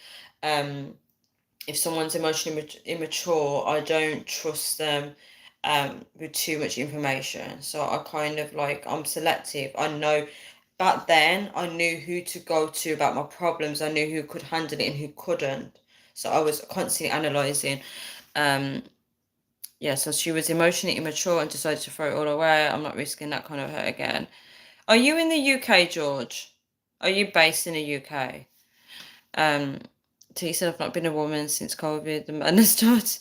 if someone's emotionally immature, I don't trust them with too much information. So I kind of like, I'm selective. I know back then I knew who to go to about my problems. I knew who could handle it and who couldn't. So I was constantly analysing. Yeah, so she was emotionally immature and decided to throw it all away. I'm not risking that kind of hurt again. Are you in the UK, George? Are you based in the UK? T said, I've not been a woman since COVID, the madness started.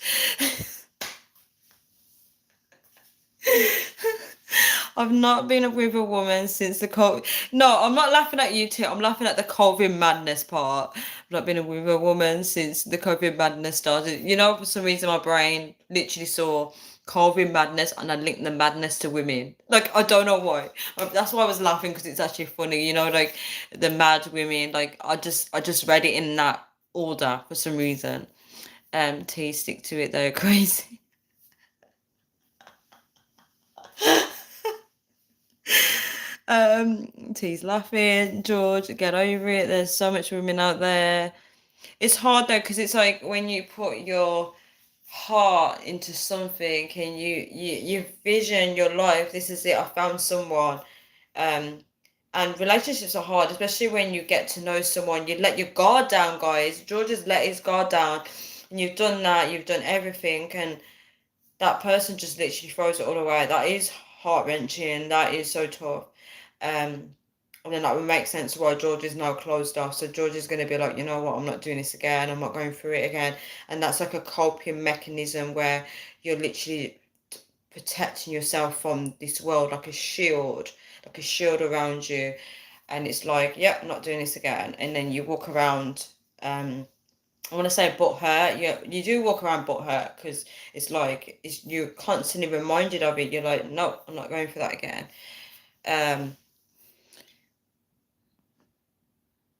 I've not been with a woman since the COVID. No, I'm not laughing at you, T. I'm laughing at the COVID madness part. I've not been with a woman since the COVID madness started. You know, for some reason, my brain literally saw COVID madness and I linked the madness to women. Like, I don't know why. That's why I was laughing, because it's actually funny. You know, like the mad women. Like, I just read it in that order for some reason. T, stick to it though, crazy. T's laughing. George, get over it. There's so much women out there. It's hard though, because it's like when you put your heart into something and you vision your life. This is it. I found someone. And relationships are hard, especially when you get to know someone. You let your guard down, guys. George has let his guard down, and you've done that. You've done everything, and that person just literally throws it all away. That is heart wrenching. That is so tough. And then that would make sense why George is now closed off. So George is going to be like, you know what, I'm not doing this again. I'm not going through it again. And that's like a coping mechanism where you're literally protecting yourself from this world like a shield around you. And it's like, yep, not doing this again. And then you walk around, I want to say butt hurt. Yeah, you do walk around butt hurt, because it's like you're constantly reminded of it. You're like, no, I'm not going for that again.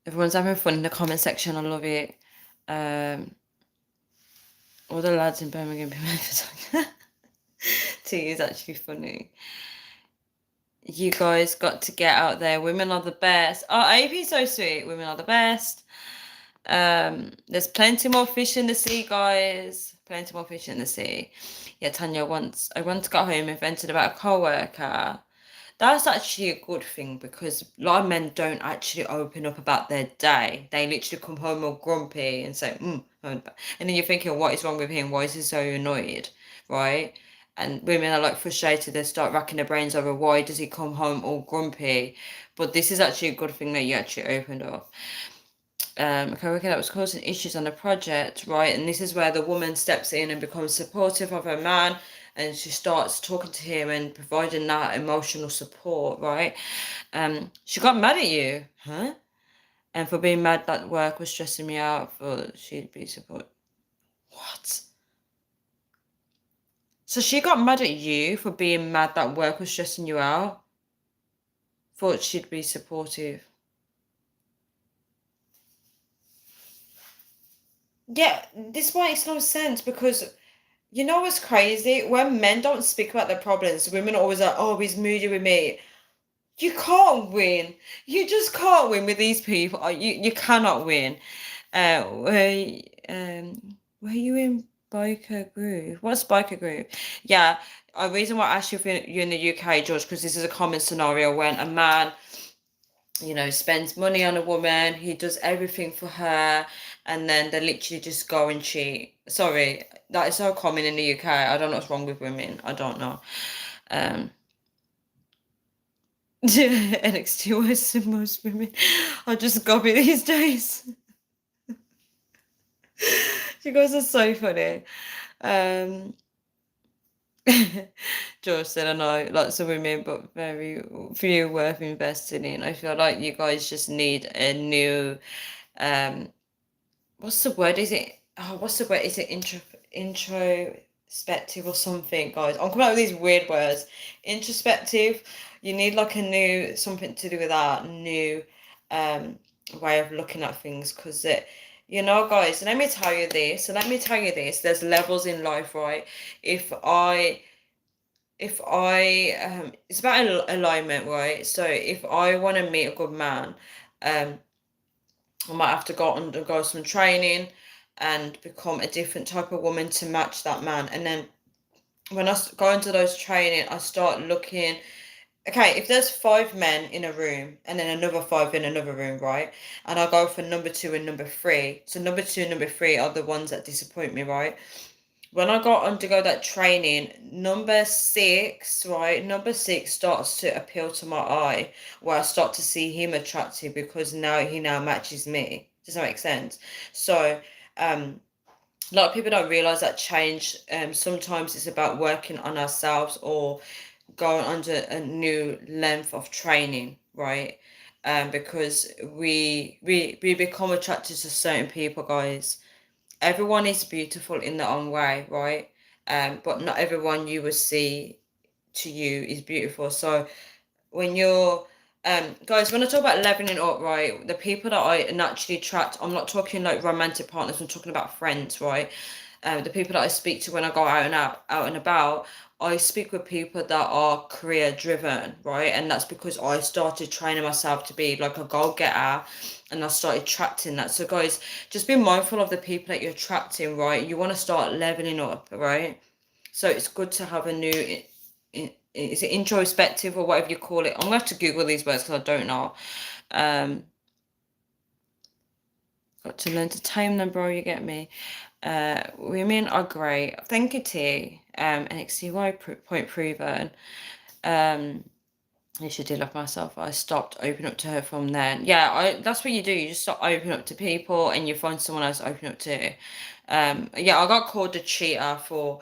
Everyone's having fun in the comment section. I love it. All the lads in Birmingham. T is actually funny. You guys got to get out there. Women are the best. Oh, AP's so sweet. Women are the best. There's plenty more fish in the sea, guys. Plenty more fish in the sea. Yeah, Tanya, I once got home and vented about a co-worker. That's actually a good thing, because a lot of men don't actually open up about their day. They literally come home all grumpy and say, and then you're thinking, what is wrong with him? Why is he so annoyed? Right? And women are like frustrated. They start racking their brains over why does he come home all grumpy? But this is actually a good thing that you actually opened up. Okay, that was causing issues on the project, right? And this is where the woman steps in and becomes supportive of her man, and she starts talking to him and providing that emotional support, right? She got mad at you, huh? And for being mad that work was stressing me out, for she'd be support. What? So she got mad at you for being mad that work was stressing you out? Thought she'd be supportive. Yeah, this makes no sense because you know what's crazy? When men don't speak about their problems, women are always like, oh, he's moody with me. You can't win. You just can't win with these people. You cannot win. Were you in Biker Groove? What's Biker Groove? Yeah, a reason why I asked you if you're in the UK, George, because this is a common scenario when a man, spends money on a woman, he does everything for her, and then they literally just go and cheat. Sorry, that is so common in the UK. I don't know what's wrong with women. I don't know. Um, NXT worse than most women. I just gobby these days. You guys are so funny. Um, George said, I know lots of women, but very few worth investing in. I feel like you guys just need a new, um, what's the word? Is it, what's the word? Is it introspective or something, guys? I'm coming up with these weird words. Introspective. You need like a new, something to do with that new, um, way of looking at things, because guys, let me tell you this, there's levels in life, right? if i it's about alignment, right? So if I want to meet a good man, um I might have to go undergo some training and become a different type of woman to match that man. And then when go into those training, I start looking. Okay, if there's 5 men in a room and then another 5 in another room, right? And I go for number 2 and number 3. So number 2 and number 3 are the ones that disappoint me, right? When I got undergo that training, number 6, right? Number 6 starts to appeal to my eye, where I start to see him attractive because he now matches me. Does that make sense? So, a lot of people don't realize that change. Sometimes it's about working on ourselves or going under a new length of training, right? Because we become attracted to certain people, guys. Everyone is beautiful in their own way, right? But not everyone you will see to you is beautiful. So when you're guys, when I talk about leveling up, right, the people that I naturally attract, I'm not talking like romantic partners, I'm talking about friends, right? The people that I speak to when I go out and about, I speak with people that are career driven, right? And that's because I started training myself to be like a goal getter, and I started attracting that. So guys, just be mindful of the people that you're attracting, right? You want to start leveling up, right? So it's good to have a new, is it introspective or whatever you call it? I'm gonna have to Google these words because I don't know. Got to learn to tame them, bro. You get me? Women are great. Thank you, T. NXTY point proven. I should do love myself. I stopped opening up to her from then. Yeah, that's what you do. You just start opening up to people and you find someone else to open up to. Yeah, I got called a cheater for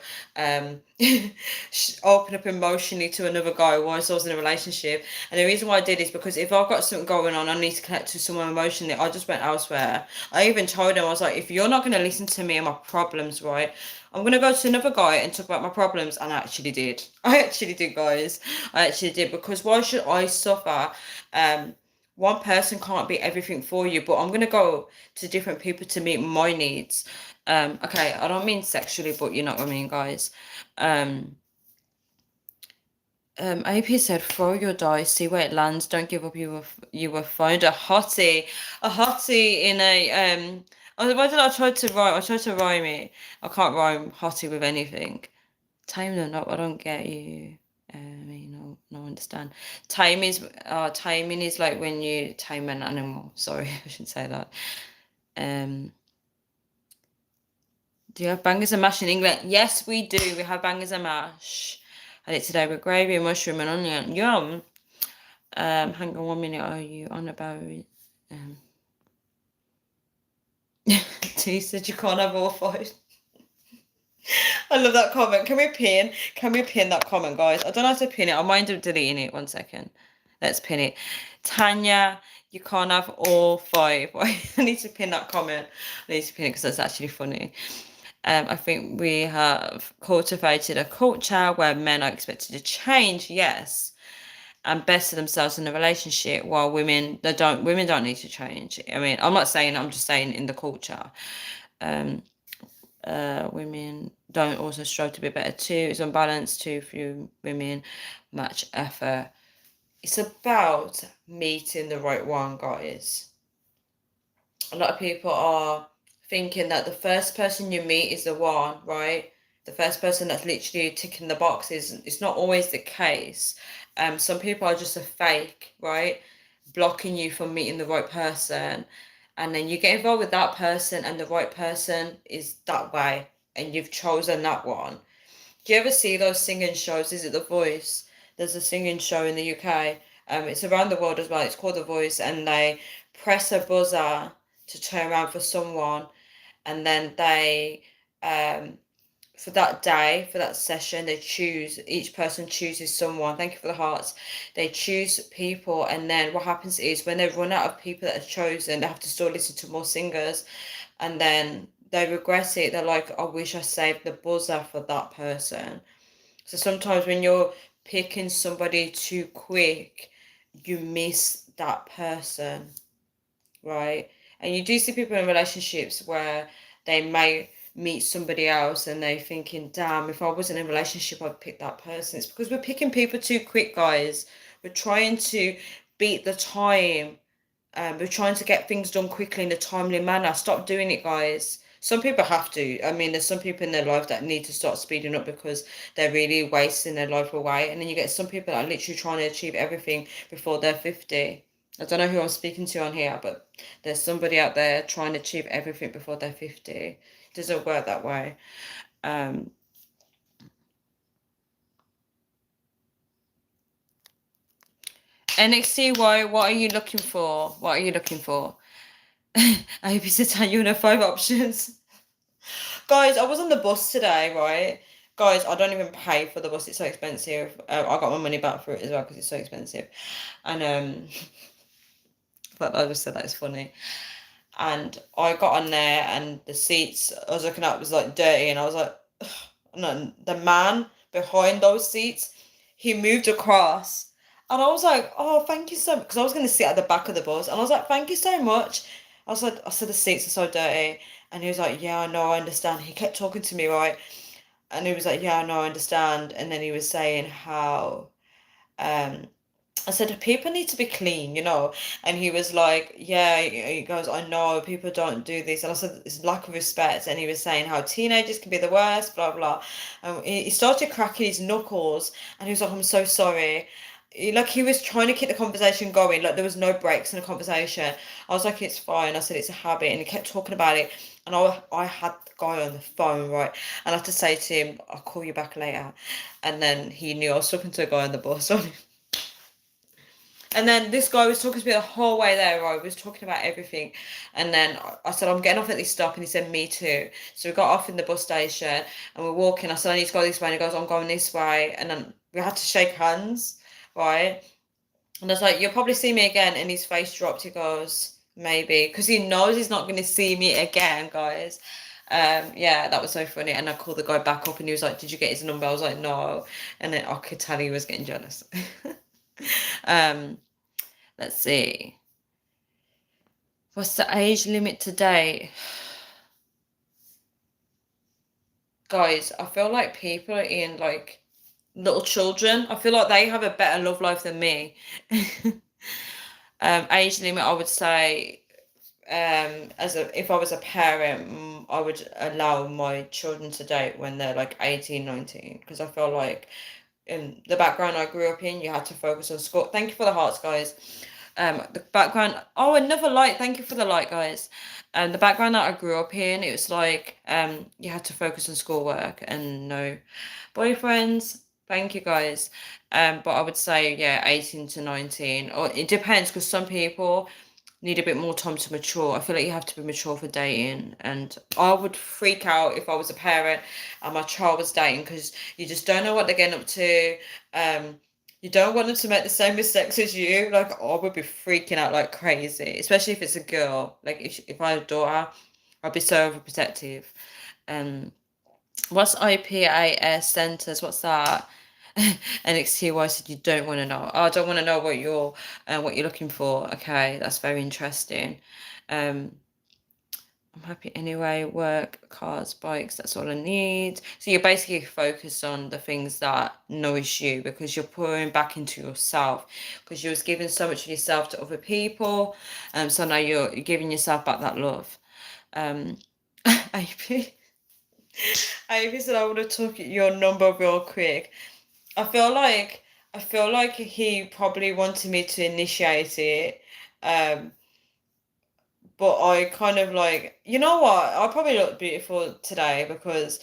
opening up emotionally to another guy whilst I was in a relationship. And the reason why I did is because if I've got something going on, I need to connect to someone emotionally, I just went elsewhere. I even told him, I was like, if you're not going to listen to me and my problems, right, I'm going to go to another guy and talk about my problems. And I actually did. I actually did, guys. I actually did, because why should I suffer? One person can't be everything for you, but I'm going to go to different people to meet my needs. Okay, I don't mean sexually, but you know what I mean, guys. AP said, throw your dice, see where it lands. Don't give up. You were found a hottie in a Why did I try to rhyme? I tried to rhyme it. I can't rhyme hottie with anything. Time or not, I don't get you. No understand. Timing is like when you time an animal. Sorry, I shouldn't say that. Do you have bangers and mash in England? Yes, we do. We have bangers and mash. Had it today with gravy, mushroom, and onion. Yum. Hang on 1 minute. Are you on about? T said you can't have all 5. I love that comment. Can we pin that comment, guys? I don't know how to pin it. I mind deleting it. 1 second. Let's pin it. Tanya, You can't have all five. I need to pin that comment. I need to pin it because that's actually funny. I think we have cultivated a culture where men are expected to change, yes, and better themselves in a relationship, while women don't need to change. I mean, I'm not saying, I'm just saying in the culture. Women don't also strive to be better too. It's unbalanced. Too few women match effort. It's about meeting the right one, guys. A lot of people are thinking that the first person you meet is the one, right? The first person that's literally ticking the boxes. It's not always the case. Some people are just a fake, right? Blocking you from meeting the right person. And then you get involved with that person, and the right person is that way, and you've chosen that one. Do you ever see those singing shows? Is it The Voice? There's a singing show in the UK. It's around the world as well. It's called The Voice, and they press a buzzer to turn around for someone, and then they, for that day, for that session, they choose. Each person chooses someone. Thank you for the hearts. They choose people, and then what happens is when they run out of people that are chosen, they have to still listen to more singers, and then they regret it. They're like, I wish I saved the buzzer for that person. So sometimes when you're picking somebody too quick, you miss that person, right? And you do see people in relationships where they may meet somebody else and they're thinking, damn, if I wasn't in a relationship, I'd pick that person. It's because we're picking people too quick, guys. We're trying to beat the time. We're trying to get things done quickly in a timely manner. Stop doing it, guys. Some people have to. I mean, there's some people in their life that need to start speeding up because they're really wasting their life away. And then you get some people that are literally trying to achieve everything before they're 50. I don't know who I'm speaking to on here, but there's somebody out there trying to achieve everything before they're 50. It doesn't work that way. NXTY, what are you looking for? What are you looking for? I hope you sit down, you know 5 options. Guys, I was on the bus today, right? Guys, I don't even pay for the bus. It's so expensive. I got my money back for it as well because it's so expensive. And but I just said that is funny. And I got on there, and the seats I was looking at was like dirty, and I was like, ugh. No, the man behind those seats, he moved across, and I was like, oh, thank you so much, because I was going to sit at the back of the bus, and I was like, thank you so much. I was like, I said the seats are so dirty, and he was like, yeah, I know, I understand. He kept talking to me, right, and he was like, yeah, I know, I understand, and then he was saying how, I said, people need to be clean, you know. And he was like, yeah, he goes, I know people don't do this. And I said, it's lack of respect. And he was saying how teenagers can be the worst, blah, blah. And he started cracking his knuckles, and he was like, I'm so sorry. Like he was trying to keep the conversation going. Like there was no breaks in the conversation. I was like, it's fine. I said, it's a habit. And he kept talking about it. And I had the guy on the phone, right? And I had to say to him, I'll call you back later. And then he knew I was talking to a guy on the bus. And then this guy was talking to me the whole way there, right? He was talking about everything. And then I said, I'm getting off at this stop. And he said, me too. So we got off in the bus station and we're walking. I said, I need to go this way. And he goes, I'm going this way. And then we had to shake hands, right? And I was like, you'll probably see me again. And his face dropped. He goes, maybe. Because he knows he's not going to see me again, guys. Yeah, that was so funny. And I called the guy back up and he was like, did you get his number? I was like, no. And then I could tell he was getting jealous. Let's see. What's the age limit today? Guys, I feel like people are in like little children. I feel like they have a better love life than me. Age limit, I would say, if I was a parent, I would allow my children to date when they're like 18, 19, because I feel like in the background I grew up in, you had to focus on school. Thank you for the hearts, guys. The background, oh, another light. Thank you for the light, guys. The background that I grew up in, it was like you had to focus on schoolwork and no boyfriends. Thank you, guys. But I would say, yeah, 18 to 19, or it depends, because some people need a bit more time to mature. I feel like you have to be mature for dating, and I would freak out if I was a parent and my child was dating, because you just don't know what they're getting up to. You don't want them to make the same mistakes as you. Like, I would be freaking out like crazy, especially if it's a girl. Like, if I had a daughter, I'd be so overprotective. Um, what's IPAS centers? What's that? NXTY said you don't want to know. Oh, I don't want to know what you're looking for. Okay, that's very interesting. Um, I'm happy anyway. Work, cars, bikes, that's all I need. So you're basically focused on the things that nourish you because you're pouring back into yourself because you was giving so much of yourself to other people. So now you're giving yourself back that love. AP, AP said I would have took your number real quick. I feel like he probably wanted me to initiate it. Um, but I kind of like, you know what? I probably look beautiful today because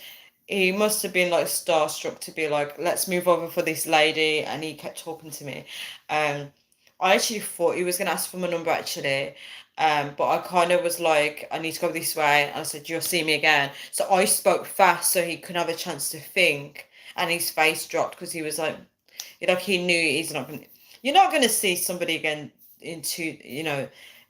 he must have been like starstruck to be like, let's move over for this lady, and he kept talking to me. Um, I actually thought he was gonna ask for my number actually. But I kind of was like, I need to go this way, and I said, you'll see me again. So I spoke fast so he could have a chance to think, and his face dropped because he was like he knew he's not gonna. You're not gonna see somebody again into.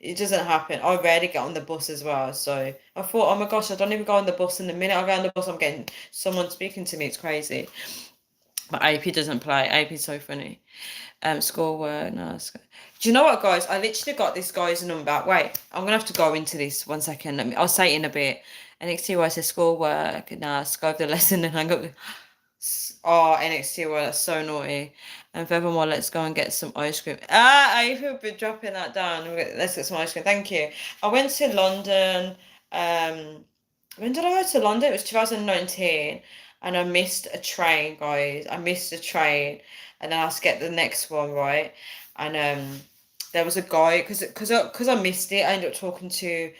It doesn't happen. I rarely get on the bus as well. So I thought, oh my gosh, I don't even go on the bus. And the minute I go on the bus, I'm getting someone speaking to me. It's crazy. But AP doesn't play. AP's so funny. Schoolwork. No. Do you know what, guys? I literally got this guy's number. Wait, I'm gonna have to go into this 1 second. I'll say it in a bit. NXT I says schoolwork. Nah, go over the lesson and hang up. Oh, NXT, well, that's so naughty. And furthermore, let's go and get some ice cream. I have been dropping that down. Let's get some ice cream. Thank you. I went to London. When did I go to London? It was 2019, and I missed a train, guys. I missed a train, and then I had to get the next one, right? And there was a guy because I missed it. I ended up talking to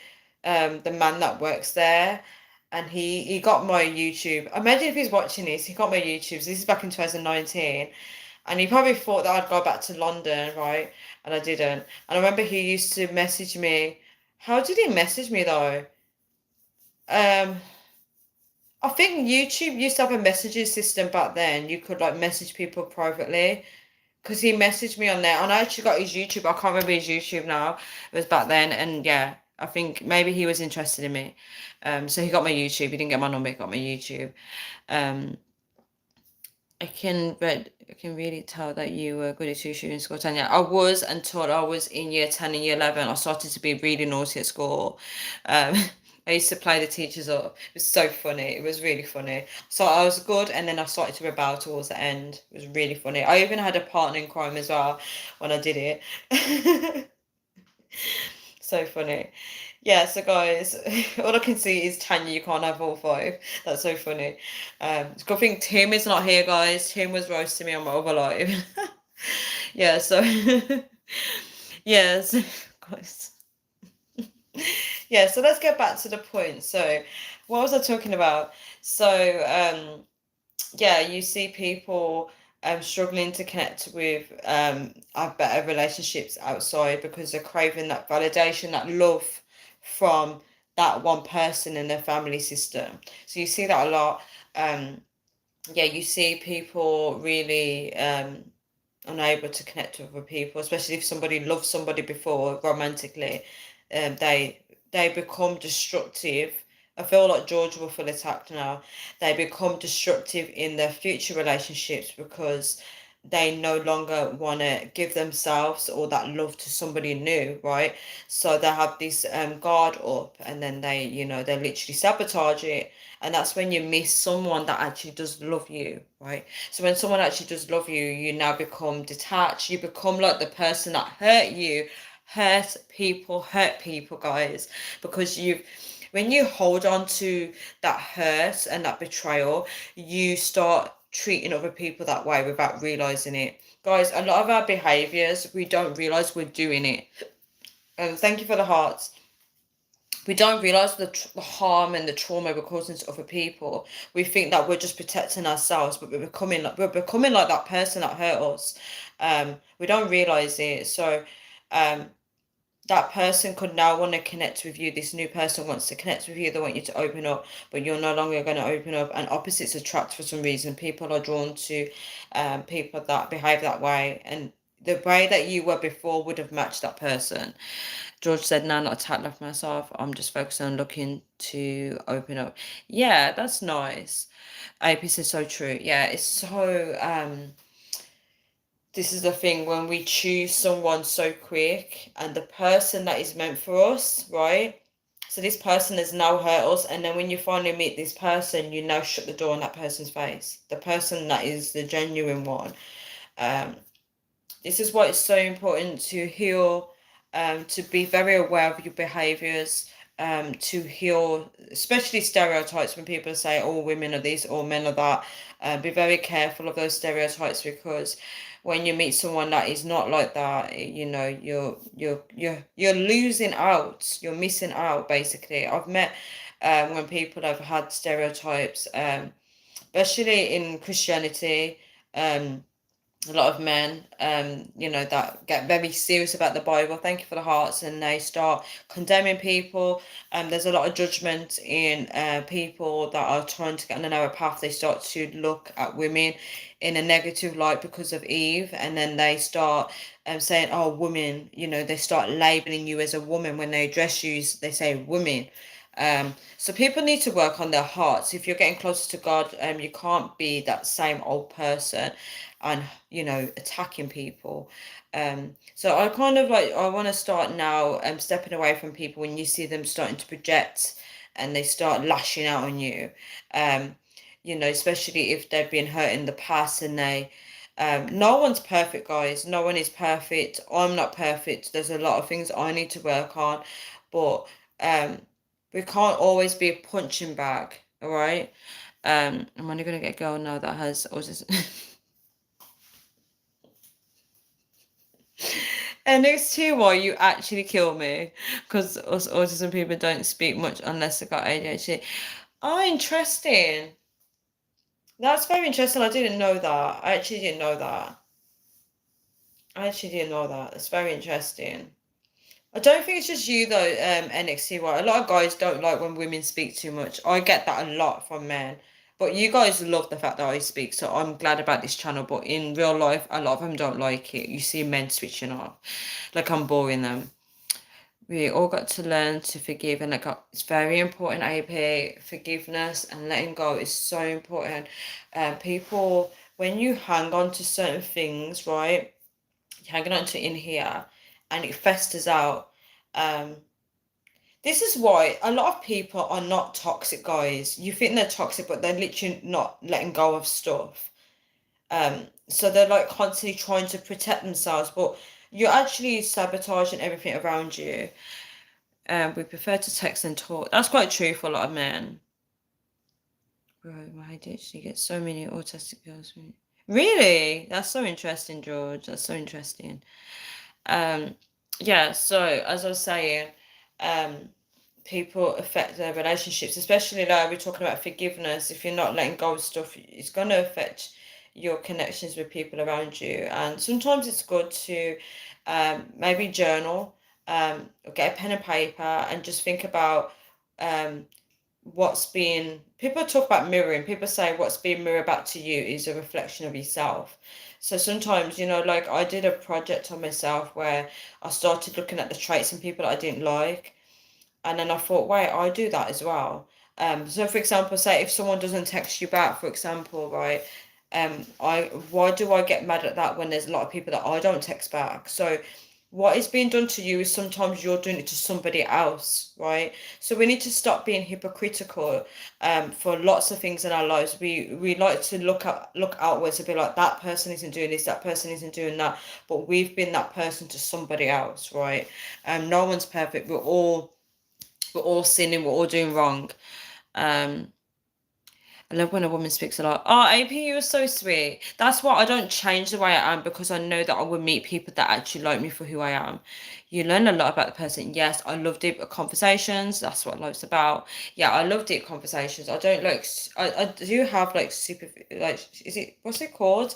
the man that works there, and he got my YouTube. Imagine if he's watching this, he got my YouTube. So this is back in 2019, and he probably thought that I'd go back to London, right? And I didn't. And I remember he used to message me. How did he message me though? Um, I think YouTube used to have a messaging system back then. You could like message people privately. Because he messaged me on there, and I actually got his YouTube. I can't remember his YouTube now. It was back then, and yeah, I think maybe he was interested in me. So he got my YouTube. He didn't get my number. He got my YouTube. Um, I can really tell that you were good at sushi in school, Tanya. I was until I was in year 10 and year 11. I started to be really naughty at school. Um, I used to play the teachers up. It was so funny. It was really funny. So I was good, and then I started to rebel towards the end. It was really funny. I even had a partner in crime as well when I did it. So funny. Yeah, so guys, all I can see is Tanya, you can't have all five. That's so funny. It's a good thing Tim is not here, guys. Tim was roasting me on my other live. Yeah, so yes, guys. Yeah, so let's get back to the point. So what was I talking about? So yeah, you see people struggling to connect with have better relationships outside because they're craving that validation, that love from that one person in their family system. So you see that a lot. Yeah, you see people really unable to connect with other people, especially if somebody loves somebody before romantically. They become destructive. I feel like George will feel attacked now. They become destructive in their future relationships because they no longer want to give themselves or that love to somebody new, right? So they have this guard up, and then they literally sabotage it. And that's when you miss someone that actually does love you, right? So when someone actually does love you, you now become detached. You become like the person that hurt you. Hurt people, guys, because when you hold on to that hurt and that betrayal, you start treating other people that way without realizing it. Guys, a lot of our behaviors, we don't realize we're doing it. And thank you for the hearts. We don't realize the harm and the trauma we're causing to other people. We think that we're just protecting ourselves, but we're becoming like that person that hurt us. We don't realize it. So that person could now want to connect with you. This new person wants to connect with you. They want you to open up, but you're no longer going to open up. And opposites attract for some reason. People are drawn to people that behave that way. And the way that you were before would have matched that person. George said, "No, not attack love myself. I'm just focusing on looking to open up." Yeah, that's nice. AP says so true. Yeah, it's so this is the thing when we choose someone so quick and the person that is meant for us, right? So this person has now hurt us, and then when you finally meet this person, you now shut the door on that person's face. The person that is the genuine one. Um, this is why it's so important to heal, to be very aware of your behaviors, to heal, especially stereotypes when people say all women are this, all men are that. Be very careful of those stereotypes because when you meet someone that is not like that, you know, you're losing out. You're missing out, basically. I've met when people have had stereotypes, especially in Christianity. A lot of men, you know, that get very serious about the Bible. Thank you for the hearts, and they start condemning people. There's a lot of judgment in people that are trying to get on a narrow path. They start to look at women in a negative light because of Eve, and then they start saying, "Oh, women," you know, they start labeling you as a woman when they address you. They say women. So people need to work on their hearts. If you're getting closer to God, you can't be that same old person and attacking people. So I kind of like I want to start now stepping away from people when you see them starting to project and they start lashing out on you. Um, especially if they've been hurt in the past and they no one's perfect, guys. No one is perfect. I'm not perfect. There's a lot of things I need to work on, but um we can't always be a punching bag, all right? I'm only gonna get a girl now that has autism. NXT, you actually kill me because us autism people don't speak much unless they got ADHD. Oh, interesting. That's very interesting. I didn't know that. I actually didn't know that. I actually didn't know that. It's very interesting. I don't think it's just you though, NXTY. A lot of guys don't like when women speak too much. I get that a lot from men. But you guys love the fact that I speak, so I'm glad about this channel. But in real life, a lot of them don't like it. You see men switching off, like I'm boring them. We all got to learn to forgive, and like it's very important. AP forgiveness and letting go is so important. People, when you hang on to certain things, right? You're hanging on to in here, and it festers out. Um, this is why a lot of people are not toxic, guys. You think they're toxic, but they're literally not letting go of stuff. So they're like constantly trying to protect themselves, but you're actually sabotaging everything around you. We prefer to text and talk. That's quite true for a lot of men. Bro, my ADHD gets so many autistic girls. Really? That's so interesting, George. That's so interesting. Yeah, so as I was saying, um, people affect their relationships, especially like we're talking about forgiveness. If you're not letting go of stuff, it's going to affect your connections with people around you. And sometimes it's good to maybe journal, or get a pen and paper and just think about um, what's being people talk about mirroring. People say what's being mirrored back to you is a reflection of yourself. So sometimes, like I did a project on myself where I started looking at the traits in people that I didn't like, and then I thought, wait, I do that as well. So for example, say if someone doesn't text you back, for example, right? I why do I get mad at that when there's a lot of people that I don't text back? So what is being done to you is sometimes you're doing it to somebody else, right? So we need to stop being hypocritical for lots of things in our lives. We like to look outwards and be like, that person isn't doing this, that person isn't doing that, but we've been that person to somebody else, right? No one's perfect. We're all sinning, we're all doing wrong. I love when a woman speaks a lot. Oh, AP, you are so sweet. That's why I don't change the way I am, because I know that I will meet people that actually like me for who I am. You learn a lot about the person. Yes, I love deep conversations. That's what life's about. Yeah, I love deep conversations. I don't like. I do have like super like. Is it what's it called?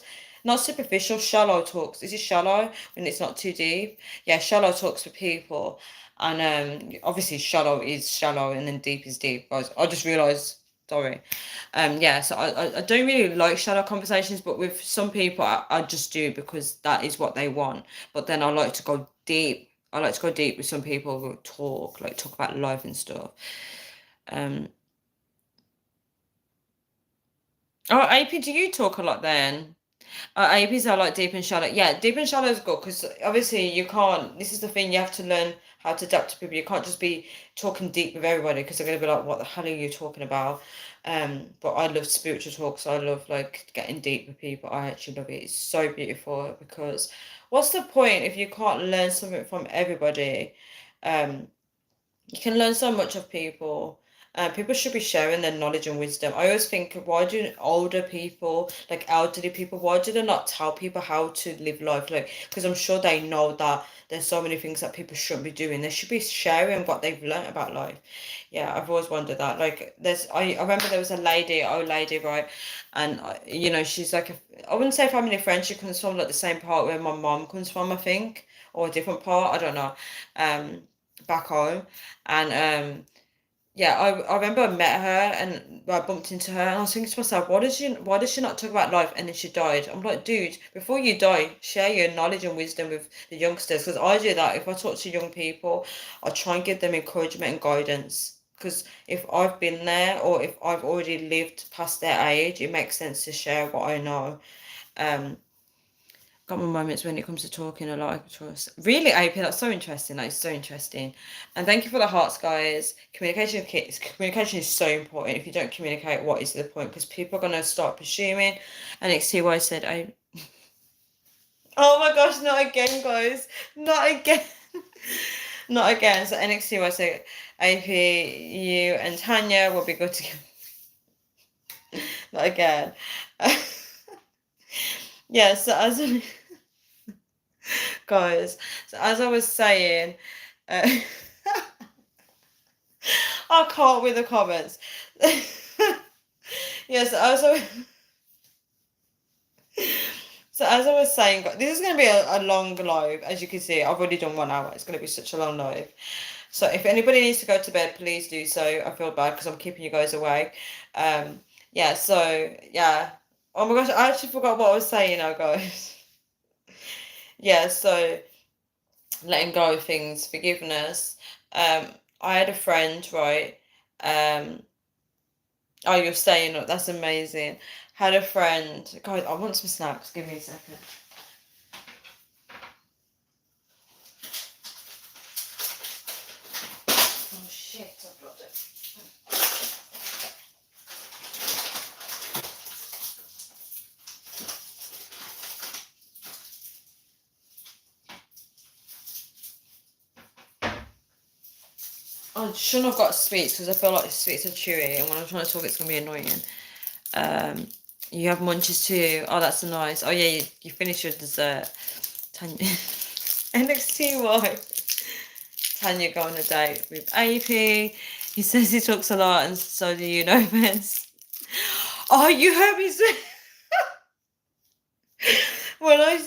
not superficial, shallow talks. Is it shallow when it's not too deep? Yeah, shallow talks with people. And obviously shallow is shallow and then deep is deep. I just realised, sorry. Yeah, so I don't really like shallow conversations, but with some people I just do because that is what they want. But then I like to go deep. I like to go deep with some people who talk about life and stuff. Um, oh, AP, do you talk a lot then? APs are like deep and shallow. Yeah, deep and shallow is good because obviously you can't. This is the thing, you have to learn how to adapt to people. You can't just be talking deep with everybody because they're gonna be like, "What the hell are you talking about?" But I love spiritual talks. I love like getting deep with people. I actually love it. It's so beautiful because what's the point if you can't learn something from everybody? Um, you can learn so much of people. People should be sharing their knowledge and wisdom. I always think, why do older people, like elderly people, why do they not tell people how to live life? Like, because I'm sure they know that there's so many things that people shouldn't be doing. They should be sharing what they've learned about life. Yeah, I've always wondered that. Like, I remember there was a lady, old lady, right? And, she's like, I wouldn't say family friend. She comes from like the same part where my mom comes from, I think, or a different part. I don't know. Um, Back home. And yeah, I remember I met her and I bumped into her and I was thinking to myself, why does she not talk about life? And then she died. I'm like, dude, before you die, share your knowledge and wisdom with the youngsters because I do that. If I talk to young people, I try and give them encouragement and guidance. Because if I've been there or if I've already lived past their age, it makes sense to share what I know. Um, got my moments when it comes to talking a lot. I trust. Really, AP, that's so interesting. That is so interesting. And thank you for the hearts, guys. Communication is so important. If you don't communicate, what is the point? Because people are gonna start presuming. And XTY said, "I." Oh my gosh, not again, guys. Not again. Not again. So NXTY said, AP, you and Tanya will be good together. Not again. Yeah. So guys, so as I was saying, uh, I can't with the comments. Yes, so as I was saying, this is going to be a long live. As you can see, I've already done 1 hour. It's going to be such a long live. So if anybody needs to go to bed, please do so. I feel bad because I'm keeping you guys awake. Yeah. So yeah. Oh my gosh, I actually forgot what I was saying now, guys. Yeah. So letting go of things, forgiveness. Um, I had a friend, right? Um, oh, you're staying up. That's amazing. Had a friend. God, I want some snacks. Give me a second. Oh shit! I've dropped it. I shouldn't have got sweets because I feel like the sweets are chewy, and when I'm trying to talk, it's gonna be annoying. Um, you have munches too. Oh, that's nice. Oh yeah, you finished your dessert. Tanya, NXTY. Tanya go on a date with AP. He says he talks a lot, and so do you, no offense. Oh, you heard me say. When I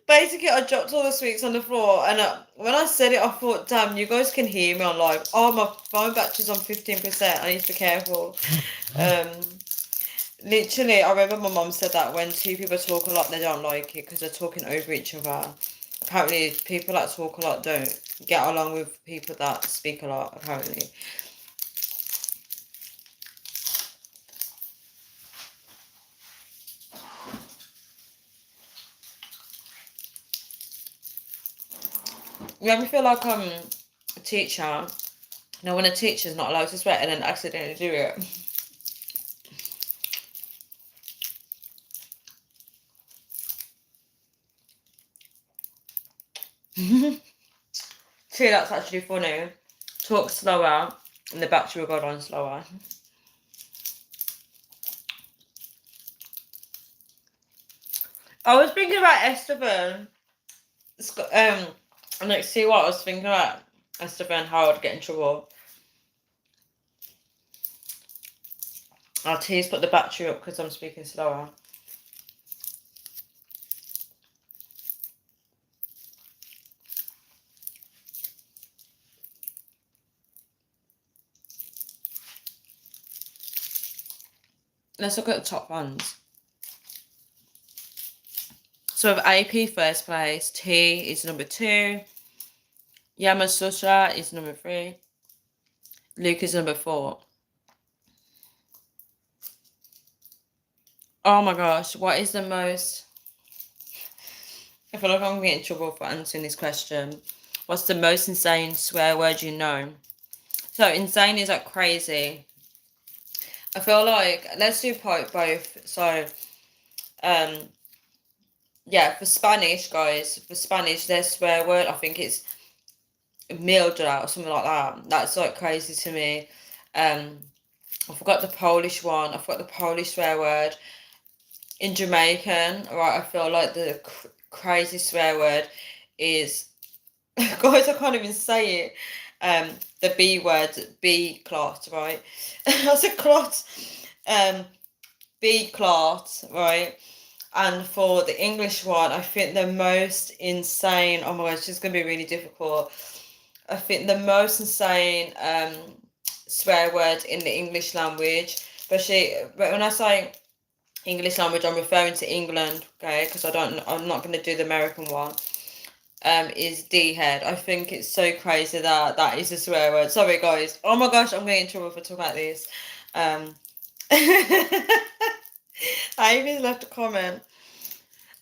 basically I dropped all the sweets on the floor, and when I said it, I thought, damn, you guys can hear me on live. Oh, my phone battery's on 15%. I need to be careful. Um, Literally, I remember my mum said that when two people talk a lot, they don't like it because they're talking over each other. Apparently, people that talk a lot don't get along with people that speak a lot, apparently. You ever feel like a teacher, when a teacher's not allowed to swear and then accidentally do it? See, that's actually funny. Talk slower and the battery will go down slower. I was thinking about Esteban. And like, see what I was thinking about Esteban, how I'd get in trouble. I'll tease put the battery up because I'm speaking slower. let's look at the top ones. So with AP first place, T is number 2, Yamasutra is number 3, Luke is number 4. Oh my gosh, what is the most... I feel like I'm getting in trouble for answering this question. What's the most insane swear word you know? So insane is like crazy. I feel like, let's do both. So, yeah, for Spanish, guys, their swear word, I think it's mildra or something like that. That's like crazy to me. I forgot the Polish one. I forgot the Polish swear word. In Jamaican, right, I feel like the crazy swear word is, guys, I can't even say it. The B word, B clot, right? I said clot. B clot, right? And for the English one, I think the most insane, oh my gosh, this is going to be really difficult. I think the most insane swear word in the English language, especially, but when I say English language, I'm referring to England, okay, because I'm not going to do the American one, is D-head. I think it's so crazy that that is a swear word. Sorry, guys. Oh my gosh, I'm getting in trouble for talking about this. I even left a comment.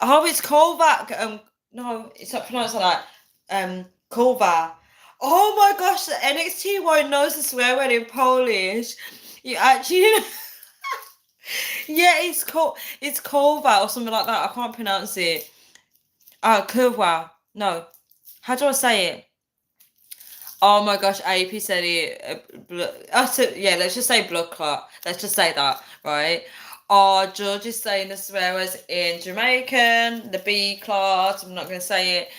Oh, it's Kolva. No, it's not pronounced like that. Kolva. Oh my gosh, the NXT knows the swear word in Polish. You actually... Yeah, it's Kolva or something like that. I can't pronounce it. Kurwa. No. How do I say it? Oh my gosh, AP said it. Yeah, let's just say blood clot. Let's just say that, right? Oh, George is saying the swear words in Jamaican, the B clot. I'm not going to say it.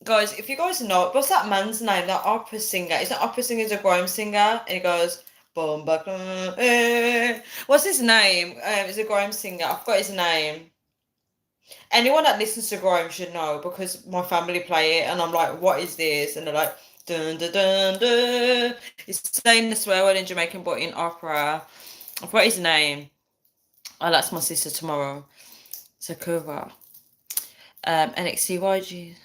Guys, if you guys know, what's that man's name? That opera singer. Is that opera singer? He's a grime singer, and he goes, boom, what's his name? He's a grime singer. I forgot his name. Anyone that listens to grime should know because my family play it, and I'm like, what is this? And they're like, dun dun dun dun. He's saying the swear word in Jamaican, but in opera. I forgot his name. I'll ask my sister tomorrow. Sakura. NXT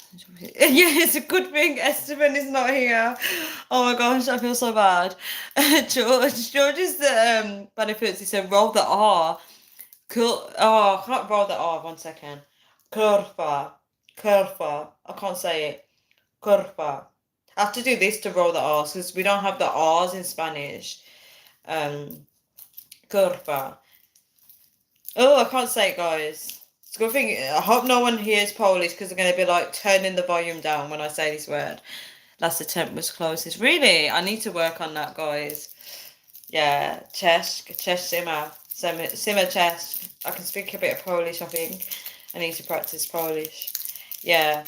Yeah, it's a good thing Esteban is not here. Oh my gosh, I feel so bad. George is the benefits. He said roll the R. Cool. Oh, I can't roll the R. 1 second. Curva. I can't say it. Curva. I have to do this to roll the R's because we don't have the R's in Spanish. Curva. Oh, I can't say it, guys. It's a good thing. I hope no one hears Polish because they're going to be like turning the volume down when I say this word. Last attempt was closest. Really? I need to work on that, guys. Yeah. Cześć Simmer cześć. I can speak a bit of Polish, I think. I need to practice Polish. Yeah.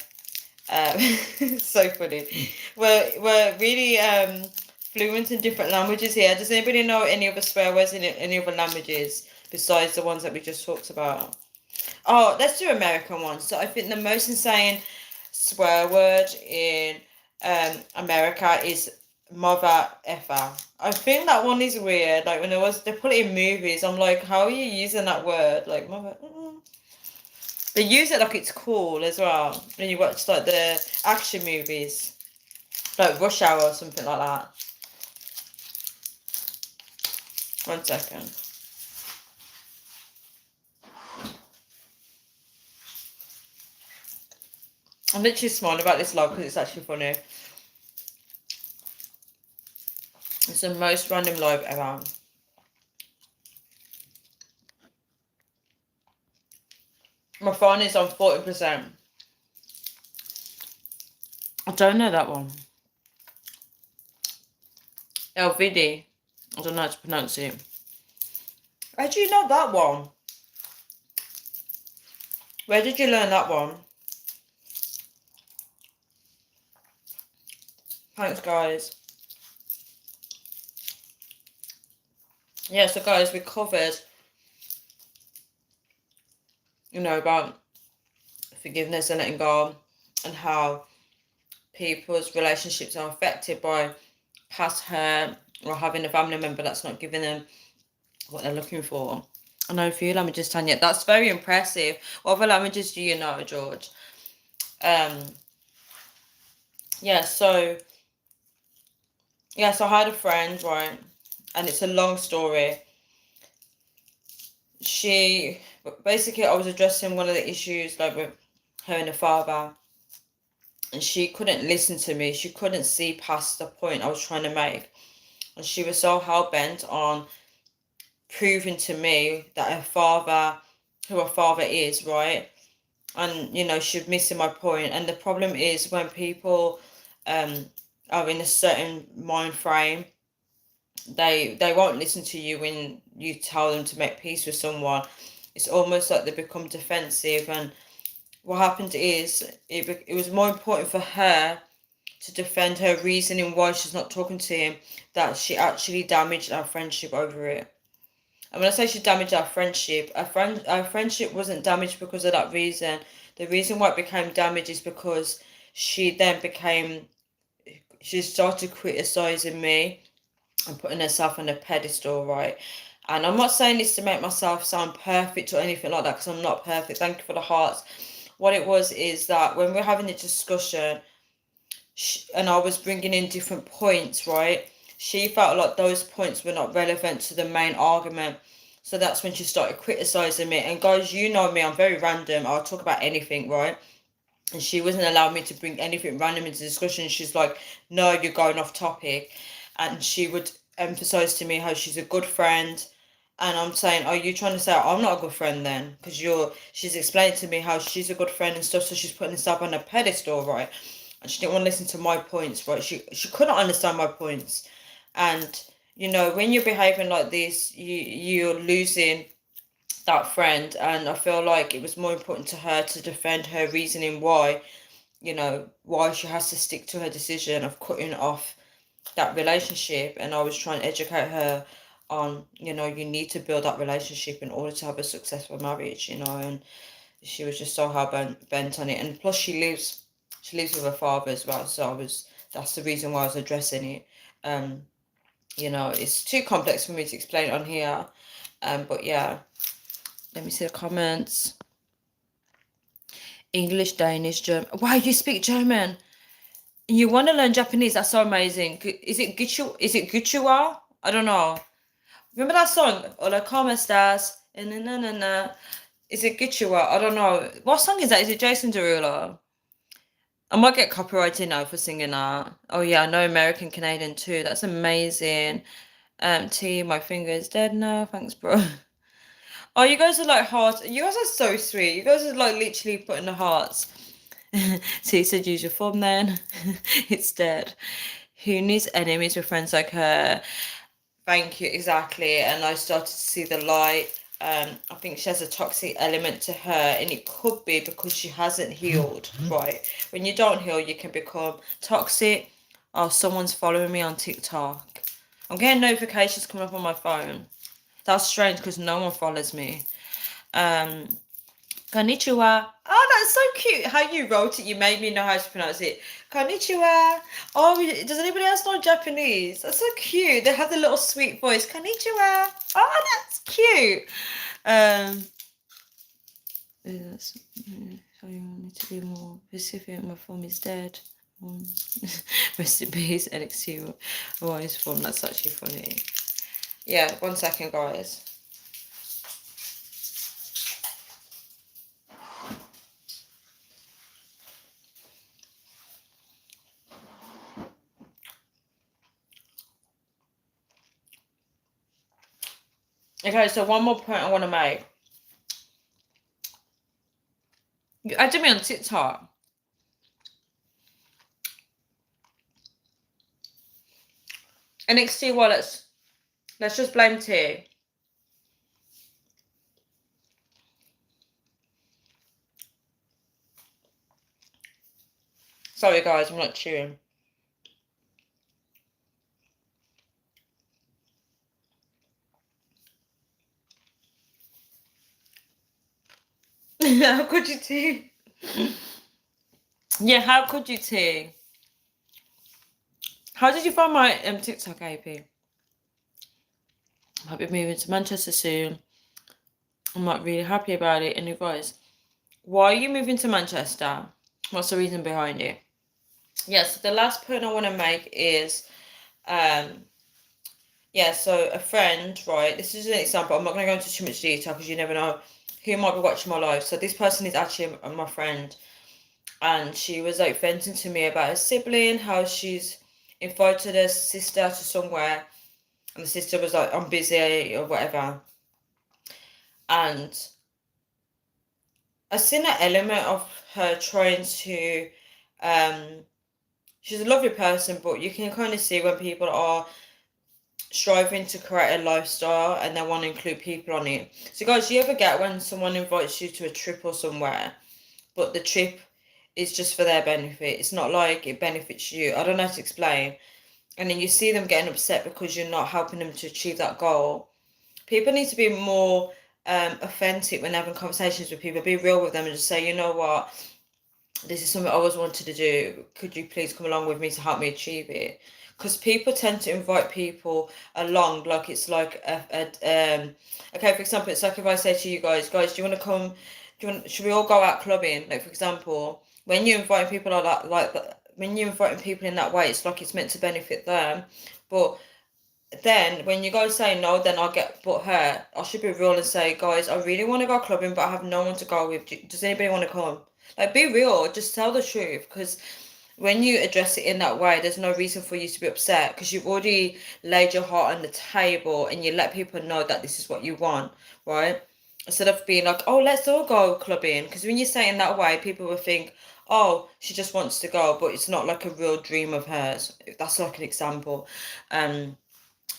So funny. We're really fluent in different languages here. Does anybody know any other swear words in any other languages besides the ones that we just talked about? Oh, let's do American ones. So I think the most insane swear word in America is mother effer. I think that one is weird. Like when they put it in movies, I'm like, how are you using that word? Like mother. They use it like it's cool as well. When you watch like the action movies, like Rush Hour or something like that. 1 second. I'm literally smiling about this log because it's actually funny. It's the most random live ever. My phone is on 40%. I don't know that one. LVD. I don't know how to pronounce it. How do you know that one? Where did you learn that one? Thanks, guys. Yeah, so guys, we covered, about forgiveness and letting go and how people's relationships are affected by past hurt or having a family member that's not giving them what they're looking for. I know a few languages, Tanya. That's very impressive. What other languages do you know, George? Yeah, so I had a friend, right? And it's a long story. Basically, I was addressing one of the issues, like with her and her father, and she couldn't listen to me. She couldn't see past the point I was trying to make. And she was so hell-bent on proving to me that who her father is, right? And, she's missing my point. And the problem is when people are in a certain mind frame, they won't listen to you when you tell them to make peace with someone. It's almost like they become defensive. And what happened is it was more important for her to defend her reasoning why she's not talking to him, that she actually damaged our friendship over it. And when I say she damaged our friendship, our friendship wasn't damaged because of that reason. The reason why it became damaged is because she started criticizing me and putting herself on a pedestal, right? And I'm not saying this to make myself sound perfect or anything like that, because I'm not perfect. Thank you for the hearts. What it was is that when we were having a discussion, and I was bringing in different points, right? She felt like those points were not relevant to the main argument. So that's when she started criticizing me. And guys, you know me, I'm very random. I'll talk about anything, right? And she wasn't allowing me to bring anything random into discussion. She's like, no, you're going off topic. And she would emphasize to me how she's a good friend. And I'm saying, are you trying to say I'm not a good friend then? Because she's explaining to me how she's a good friend and stuff. So she's putting herself on a pedestal, right? And she didn't want to listen to my points, right? She couldn't understand my points. And, when you're behaving like this, you're losing that friend. And I feel like it was more important to her to defend her reasoning why she has to stick to her decision of cutting off that relationship. And I was trying to educate her on, you need to build that relationship in order to have a successful marriage, and she was just so hell bent on it. And plus she lives with her father as well, so that's the reason why I was addressing it. It's too complex for me to explain on here. But yeah, let me see the comments. English, Danish, German. Wow, you speak German. You want to learn Japanese? That's so amazing. Is it Gichu? Is it Gichua? I don't know. Remember that song? Hola, ¿cómo estás? Is it Gichua? I don't know. What song is that? Is it Jason Derulo? I might get copyrighted now for singing that. Oh yeah, I know American Canadian too. That's amazing. My finger is dead now. Thanks, bro. Oh, you guys are like heart. You guys are so sweet. You guys are like literally putting the hearts. So you said use your phone then. It's dead. Who needs enemies with friends like her? Thank you, exactly. And I started to see the light. I think she has a toxic element to her, and it could be because she hasn't healed, right? When you don't heal, you can become toxic. Oh, someone's following me on TikTok. I'm getting notifications coming up on my phone. That's strange because no one follows me. Konnichiwa. Oh, that's so cute. How you wrote it, you made me know how to pronounce it. Konnichiwa. Oh, does anybody else know Japanese? That's so cute. They have the little sweet voice. Konnichiwa. Oh, that's cute. So you need to be more specific. My phone is dead. Rest in peace, NXT. Oh, his phone. That's actually funny. Yeah, 1 second, guys. Okay, so one more point I want to make. You added me on TikTok. NXT, well, let's just blame T. Sorry, guys, I'm not chewing. How could you, T? Yeah, how could you, T? How did you find my TikTok, AP? I'll be moving to Manchester soon. I'm not really happy about it. And you guys, why are you moving to Manchester? What's the reason behind it? Yes, the last point I want to make is, so a friend, right? This is an example. I'm not going to go into too much detail because you never know who might be watching my live. So this person is actually my friend, and she was like venting to me about her sibling, how she's invited her sister to somewhere, and the sister was like, "I'm busy" or whatever. And I seen an element of her trying to, she's a lovely person, but you can kind of see when people are striving to create a lifestyle and they want to include people on it. So guys, you ever get when someone invites you to a trip or somewhere, but the trip is just for their benefit? It's not like it benefits you. I don't know how to explain. And then you see them getting upset because you're not helping them to achieve that goal. People need to be more authentic when having conversations with people. Be real with them and just say, you know what, this is something I always wanted to do. Could you please come along with me to help me achieve it? Because people tend to invite people along like it's like okay, for example, it's like if I say to you guys, do you want to come? Should we all go out clubbing? Like for example, when you invite people when you're inviting people in that way, it's like it's meant to benefit them. But then when you guys say no, then I'll get butthurt. I should be real and say, guys, I really want to go clubbing, but I have no one to go with. Does anybody want to come? Like, be real. Just tell the truth. Because when you address it in that way, there's no reason for you to be upset because you've already laid your heart on the table and you let people know that this is what you want, right? Instead of being like, oh, let's all go clubbing. Because when you say it in that way, people will think, oh, she just wants to go, but it's not like a real dream of hers. That's like an example.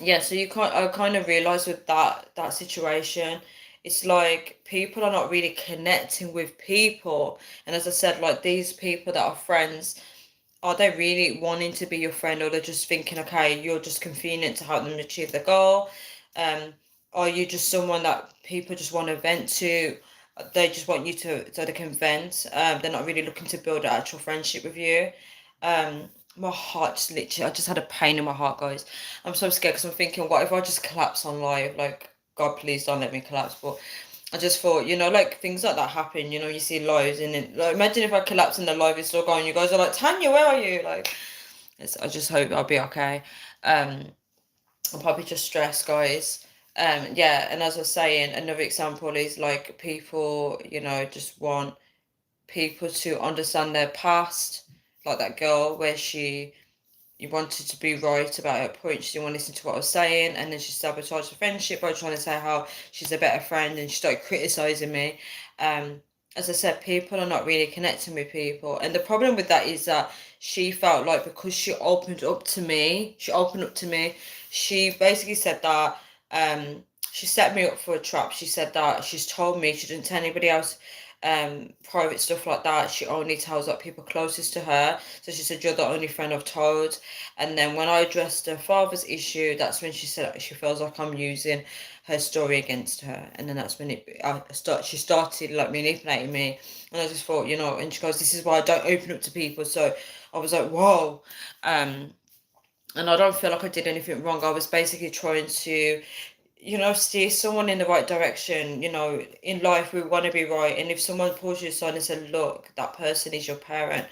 Yeah, so I kind of realized with that situation, it's like people are not really connecting with people. And as I said, like these people that are friends, are they really wanting to be your friend, or they're just thinking, okay, you're just convenient to help them achieve their goal? Um, are you just someone that people just want to vent to? They just want you to so they can vent. They're not really looking to build an actual friendship with you. My heart just literally, I just had a pain in my heart, guys. I'm so scared because I'm thinking, what if I just collapse on live? Like, God, please don't let me collapse. But I just thought, like things like that happen. You see lives, and then like imagine if I collapse and the live is still going. You guys are like, Tanya, where are you? Like, I just hope I'll be okay. I'm probably just stressed, guys. Yeah, and as I was saying, another example is like people, just want people to understand their past, like that girl where you wanted to be right about her point. She didn't want to listen to what I was saying, and then she sabotaged the friendship by trying to say how she's a better friend, and she started criticizing me. As I said, people are not really connecting with people, and the problem with that is that she felt like because she opened up to me. She basically said that she set me up for a trap. She said that she's told me she didn't tell anybody else private stuff like that. She only tells like people closest to her. So she said, you're the only friend I've told. And then when I addressed her father's issue, that's when she said she feels like I'm using her story against her. And then that's when she started like manipulating me. And I just thought, and she goes, this is why I don't open up to people. So I was like, whoa. And I don't feel like I did anything wrong. I was basically trying to steer someone in the right direction. In life we want to be right, and if someone pulls you aside and says, look, that person is your parent,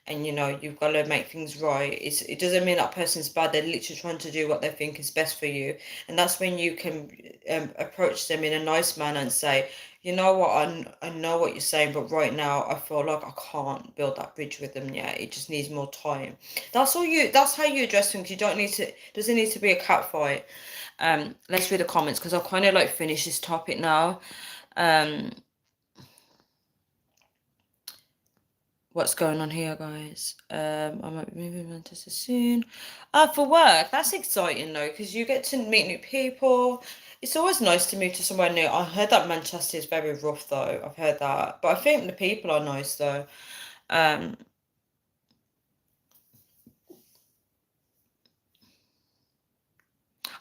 and you've got to make things right, it doesn't mean that person's bad. They're literally trying to do what they think is best for you, and that's when you can approach them in a nice manner and say, you know what, I know what you're saying, but right now I feel like I can't build that bridge with them yet. It just needs more time. That's how you address things. You don't need to, doesn't need to be a cat fight. Let's read the comments because I'll kind of like finish this topic now. What's going on here, guys? I might be moving to Manchester soon. For work, that's exciting though, because you get to meet new people. It's always nice to move to somewhere new. I heard that Manchester is very rough though. I've heard that, but I think the people are nice though. I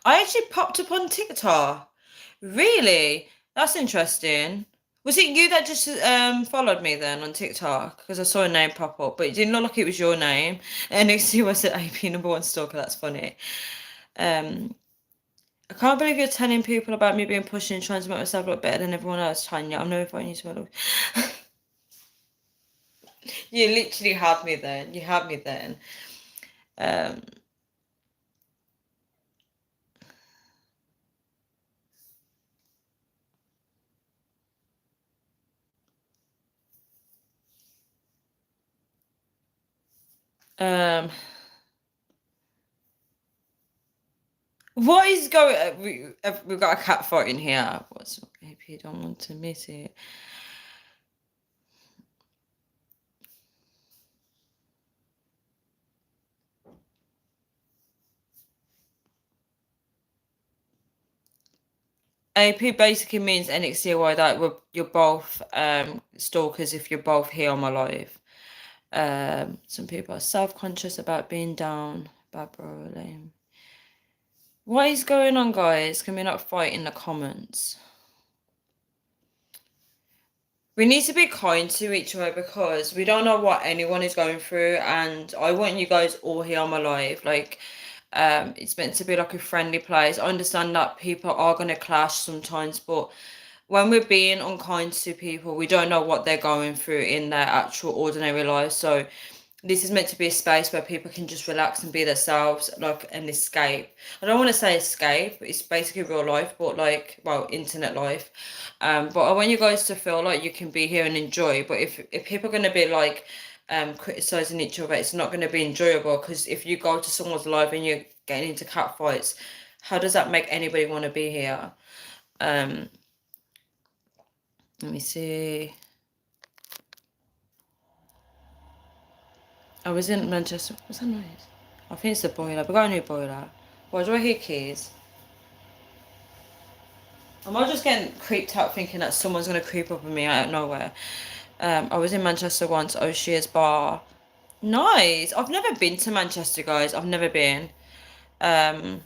actually popped up on TikTok. Really? That's interesting. Was it you that just followed me then on TikTok? Because I saw a name pop up, but it didn't look like it was your name. And next to you was an AP number one stalker. That's funny. I can't believe you're telling people about me being pushy and trying to make myself look better than everyone else, Tanya. I'm never inviting you to my life. You literally had me then. You had me then. Um, um, what is going? We've got a cat fight in here. What's maybe you don't want to miss it. AP basically means NXTY that you're both stalkers if you're both here on my live. Some people are self-conscious about being down. Barbara lame. What is going on, guys? Can we not fight in the comments? We need to be kind to each other because we don't know what anyone is going through, and I want you guys all here on my live. Like, it's meant to be like a friendly place. I understand that people are gonna clash sometimes, but when we're being unkind to people, we don't know what they're going through in their actual ordinary lives. So this is meant to be a space where people can just relax and be themselves, like an escape. I don't want to say escape, it's basically real life, but like, well, internet life. But I want you guys to feel like you can be here and enjoy. But if people are gonna be like criticizing each other, it's not gonna be enjoyable because if you go to someone's live and you're getting into cat fights, how does that make anybody want to be here? Let me see. I was in Manchester. What's that noise? I think it's the boiler. We got a new boiler. Why do I hear keys? Am I just getting creeped out thinking that someone's going to creep up on me out of nowhere? I was in Manchester once, O'Shea's bar. Nice. I've never been to Manchester, guys. I've never been. Um,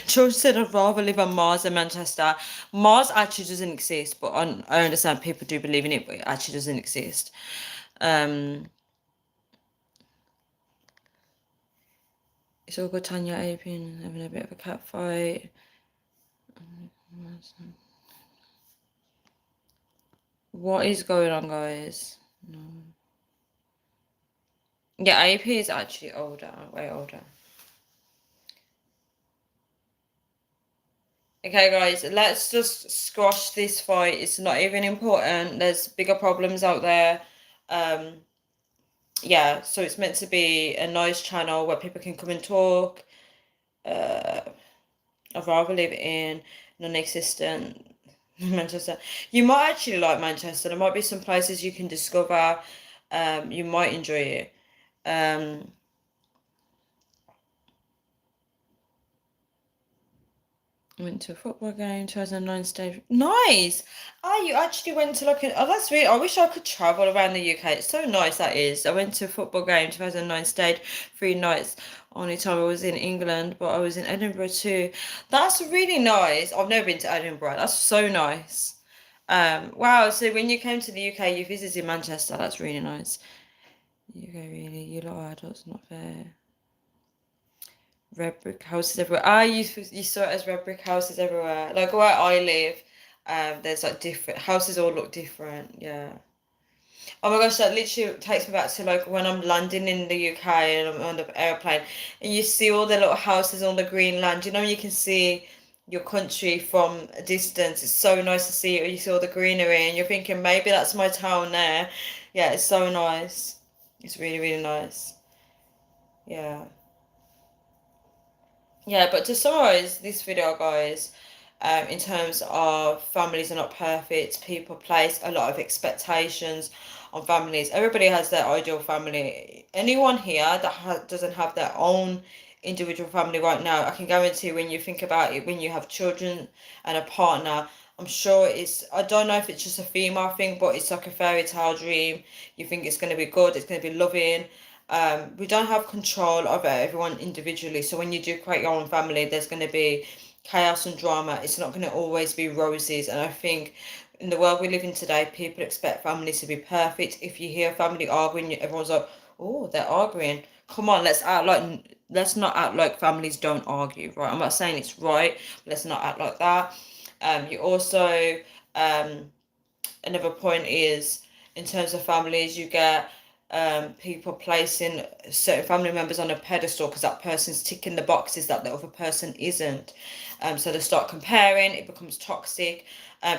George said I'd rather live on Mars than Manchester. Mars actually doesn't exist, but I understand people do believe in it, but it actually doesn't exist. It's all good, Tanya Apin having a bit of a cat fight. What is going on, guys? No. Yeah, AP is actually older, way older. Okay, guys, let's just squash this fight. It's not even important. There's bigger problems out there. Yeah, so it's meant to be a nice channel where people can come and talk. I'd rather live in non-existent Manchester. You might actually like Manchester. There might be some places you can discover. You might enjoy it. Went to a football game, 2009 stage. Nice. Oh, you actually went to like a, oh, that's really, I wish I could travel around the UK. It's so nice, that is. I went to a football game, 2009 stage, 3 nights. Only time I was in England, but I was in Edinburgh too. That's really nice. I've never been to Edinburgh. That's so nice. Wow. So when you came to the UK, you visited Manchester. That's really nice. UK, really, you lot are adults, not fair. Red brick houses everywhere. You saw it as red brick houses everywhere. Like where I live, there's like different houses all look different. Yeah. Oh my gosh, that literally takes me back to like when I'm landing in the UK and I'm on the airplane and you see all the little houses on the green land. You know, you can see your country from a distance. It's so nice to see it. You see all the greenery and you're thinking maybe that's my town there. Yeah, it's so nice. It's really, really nice. Yeah. Yeah, but to summarize this video, guys, in terms of families are not perfect, people place a lot of expectations on families. Everybody has their ideal family. Anyone here that doesn't have their own individual family right now, I can guarantee when you think about it, when you have children and a partner, I'm sure I don't know if it's just a female thing, but it's like a fairy tale dream. You think it's going to be good, it's going to be loving. We don't have control over everyone individually. So when you do create your own family, there's going to be chaos and drama. It's not going to always be roses. And I think in the world we live in today, people expect families to be perfect. If you hear a family arguing, everyone's like, oh, they're arguing. Come on, let's act like let's not act like families don't argue, right? I'm not saying it's right, but let's not act like that. You also, another point is, in terms of families, you get people placing certain family members on a pedestal because that person's ticking the boxes that the other person isn't. So they start comparing, it becomes toxic.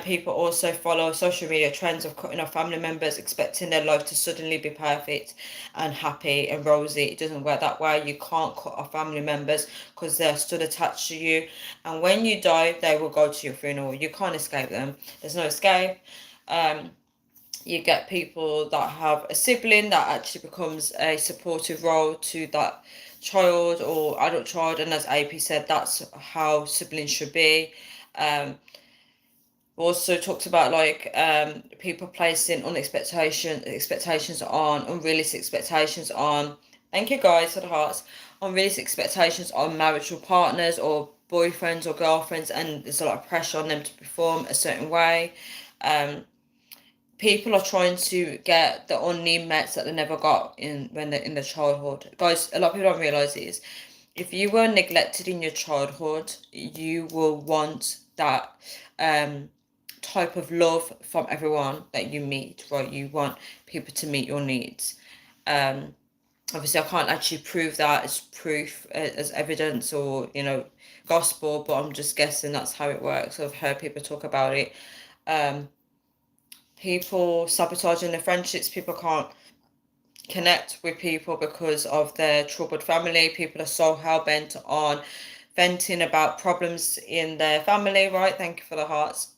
People also follow social media trends of cutting off family members, expecting their life to suddenly be perfect and happy and rosy. It doesn't work that way. You can't cut off family members because they're still attached to you. And when you die, they will go to your funeral. You can't escape them. There's no escape. You get people that have a sibling that actually becomes a supportive role to that child or adult child, and as AP said, that's how siblings should be. Also talked about like people placing expectations on unrealistic expectations on, thank you guys for the hearts, unrealistic expectations on marital partners or boyfriends or girlfriends, and there's a lot of pressure on them to perform a certain way. People are trying to get the unneed met that they never got in when they're in their childhood. Guys, a lot of people don't realize is if you were neglected in your childhood, you will want that type of love from everyone that you meet, right? You want people to meet your needs. Obviously, I can't actually prove that as proof, as evidence or, gospel, but I'm just guessing that's how it works. I've heard people talk about it. People sabotaging their friendships, people can't connect with people because of their troubled family. People are so hell-bent on venting about problems in their family, right? Thank you for the hearts.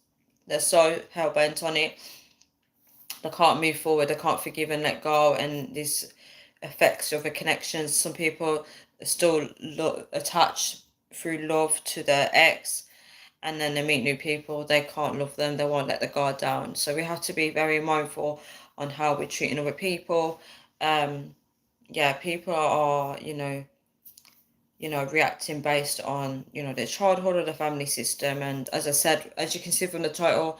They're so hell-bent on it. They can't move forward, they can't forgive and let go, and this affects other connections. Some people are still attached through love to their ex, and then they meet new people, they can't love them, they won't let the guard down. So we have to be very mindful on how we're treating other people. People are, reacting based on, their childhood or the family system. And as I said, as you can see from the title,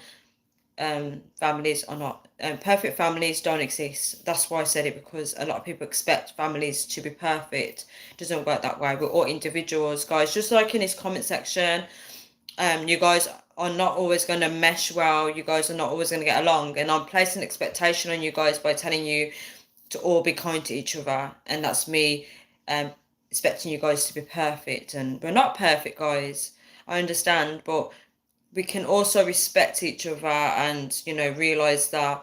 families are not perfect. Families don't exist. That's why I said it, because a lot of people expect families to be perfect. It doesn't work that way. We're all individuals, guys. Just like in this comment section, you guys are not always going to mesh well. You guys are not always going to get along, and I'm placing expectation on you guys by telling you to all be kind to each other, and that's me expecting you guys to be perfect. And we're not perfect, guys, I understand, but we can also respect each other and realize that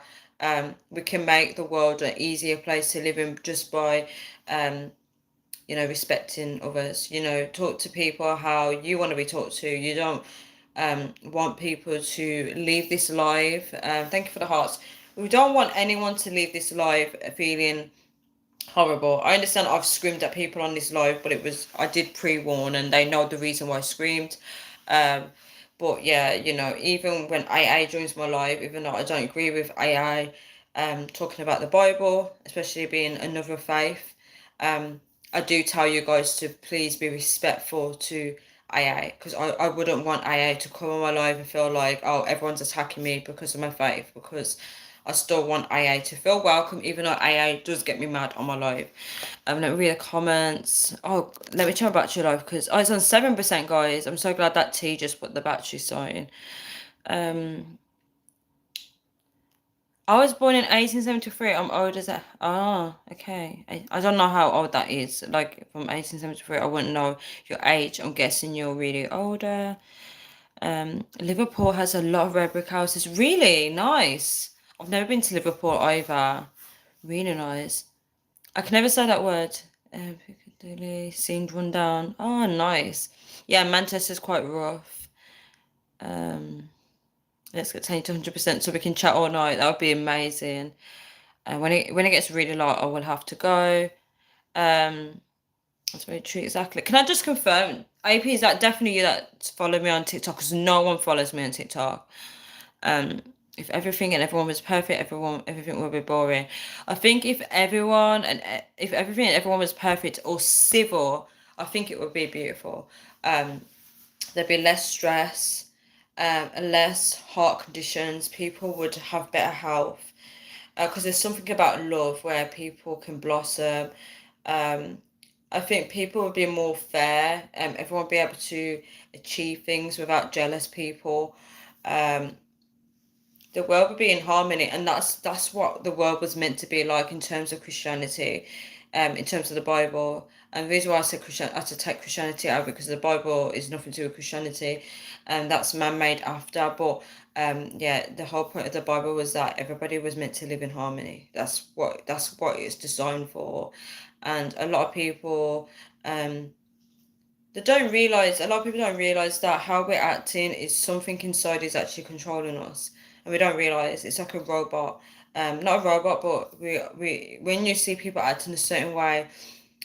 we can make the world an easier place to live in just by respecting others. Talk to people how you want to be talked to. You don't want people to leave this life. Thank you for the hearts. We don't want anyone to leave this life feeling horrible. I understand I've screamed at people on this live, but I did pre-warn and they know the reason why I screamed. But yeah, even when AA joins my life, even though I don't agree with AA, talking about the Bible, especially being another faith, I do tell you guys to please be respectful to AA, because I wouldn't want AA to come on my life and feel like, oh, everyone's attacking me because of my faith, because I still want AA to feel welcome, even though AA does get me mad on my live. Let me read the comments. Oh, let me check my battery live, because I was on 7%, guys. I'm so glad that T just put the battery sign. I was born in 1873. I'm old as that. Ah, okay. I don't know how old that is. Like, from 1873, I wouldn't know your age. I'm guessing you're really older. Liverpool has a lot of red brick houses. Really nice. I've never been to Liverpool either. Really nice. I can never say that word. Piccadilly seemed run down. Oh, nice. Yeah, Manchester's quite rough. Let's get 10 to 100% so we can chat all night. That would be amazing. And when it gets really late, I will have to go. That's very true. Exactly. Can I just confirm, AP, is that definitely you that follow me on TikTok? Because no one follows me on TikTok. If everything and everyone was perfect, everything would be boring. I think if everything and everyone was perfect or civil, I think it would be beautiful. There'd be less stress, less heart conditions. People would have better health. Because there's something about love where people can blossom. I think people would be more fair. Everyone would be able to achieve things without jealous people. Um, the world would be in harmony, and that's what the world was meant to be like in terms of Christianity, in terms of the Bible. And the reason why I said Christian, I had to take Christianity out because the Bible is nothing to do with Christianity, and that's man-made after. But yeah, the whole point of the Bible was that everybody was meant to live in harmony. That's what it's designed for, and a lot of people they don't realize, a lot of people don't realize that how we're acting is something inside is actually controlling us, and we don't realize it's like a robot. Not a robot, but we when you see people acting a certain way,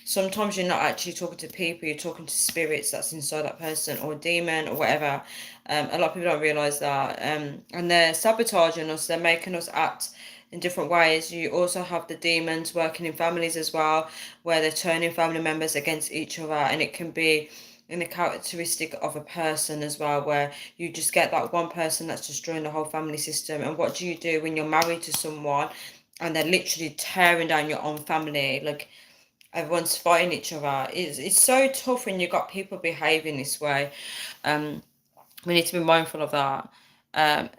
sometimes you're not actually talking to people, you're talking to spirits that's inside that person or a demon or whatever. A lot of people don't realize that, and they're sabotaging us. They're making us act in different ways. You also have the demons working in families as well, where they're turning family members against each other, and it can be in the characteristic of a person as well, where you just get that one person that's destroying the whole family system. And what do you do when you're married to someone and they're literally tearing down your own family? Like, everyone's fighting each other. It's so tough when you've got people behaving this way. Um, we need to be mindful of that.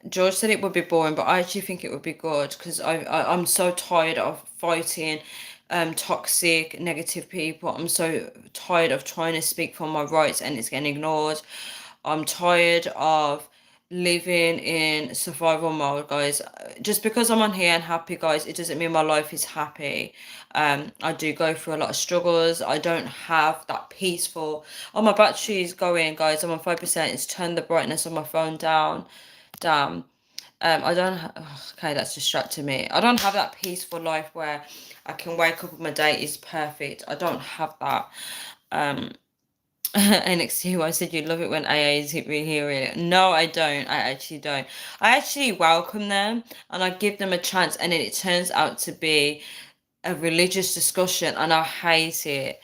George said it would be boring, but I actually think it would be good because I'm so tired of fighting toxic, negative people. I'm so tired of trying to speak for my rights and it's getting ignored. I'm tired of living in survival mode, guys. Just because I'm on here and happy, guys, it doesn't mean my life is happy. I do go through a lot of struggles. I don't have that peaceful. Oh, my battery is going, guys. I'm on 5%. It's turned the brightness of my phone down. Damn. I don't. Okay, that's distracting me. I don't have that peaceful life where I can wake up and my day is perfect. I don't have that. Um, NXT, I said you love it when AAs hit me here. No, I don't. I actually don't. I actually welcome them and I give them a chance, and then it turns out to be a religious discussion, and I hate it.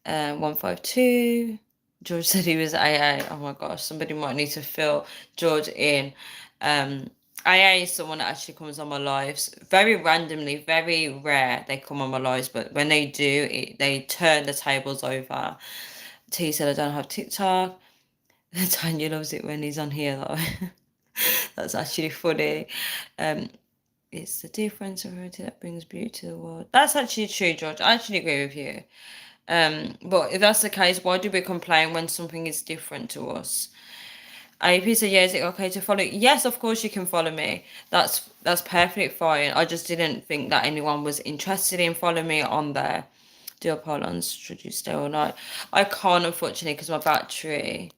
152. George said he was AA. Oh my gosh, somebody might need to fill George in. AA is someone that actually comes on my lives very randomly, very rare. They come on my lives, but when they do, they turn the tables over. T said I don't have TikTok. Tanya loves it when he's on here though. That's actually funny. Um, it's the difference of reality that brings beauty to the world. That's actually true, George. I actually agree with you. But if that's the case, why do we complain when something is different to us? AP said, yeah, is it okay to follow? Yes, of course you can follow me. That's perfectly fine. I just didn't think that anyone was interested in following me on there. Do apologize, should you stay all night? I can't, unfortunately, because my battery,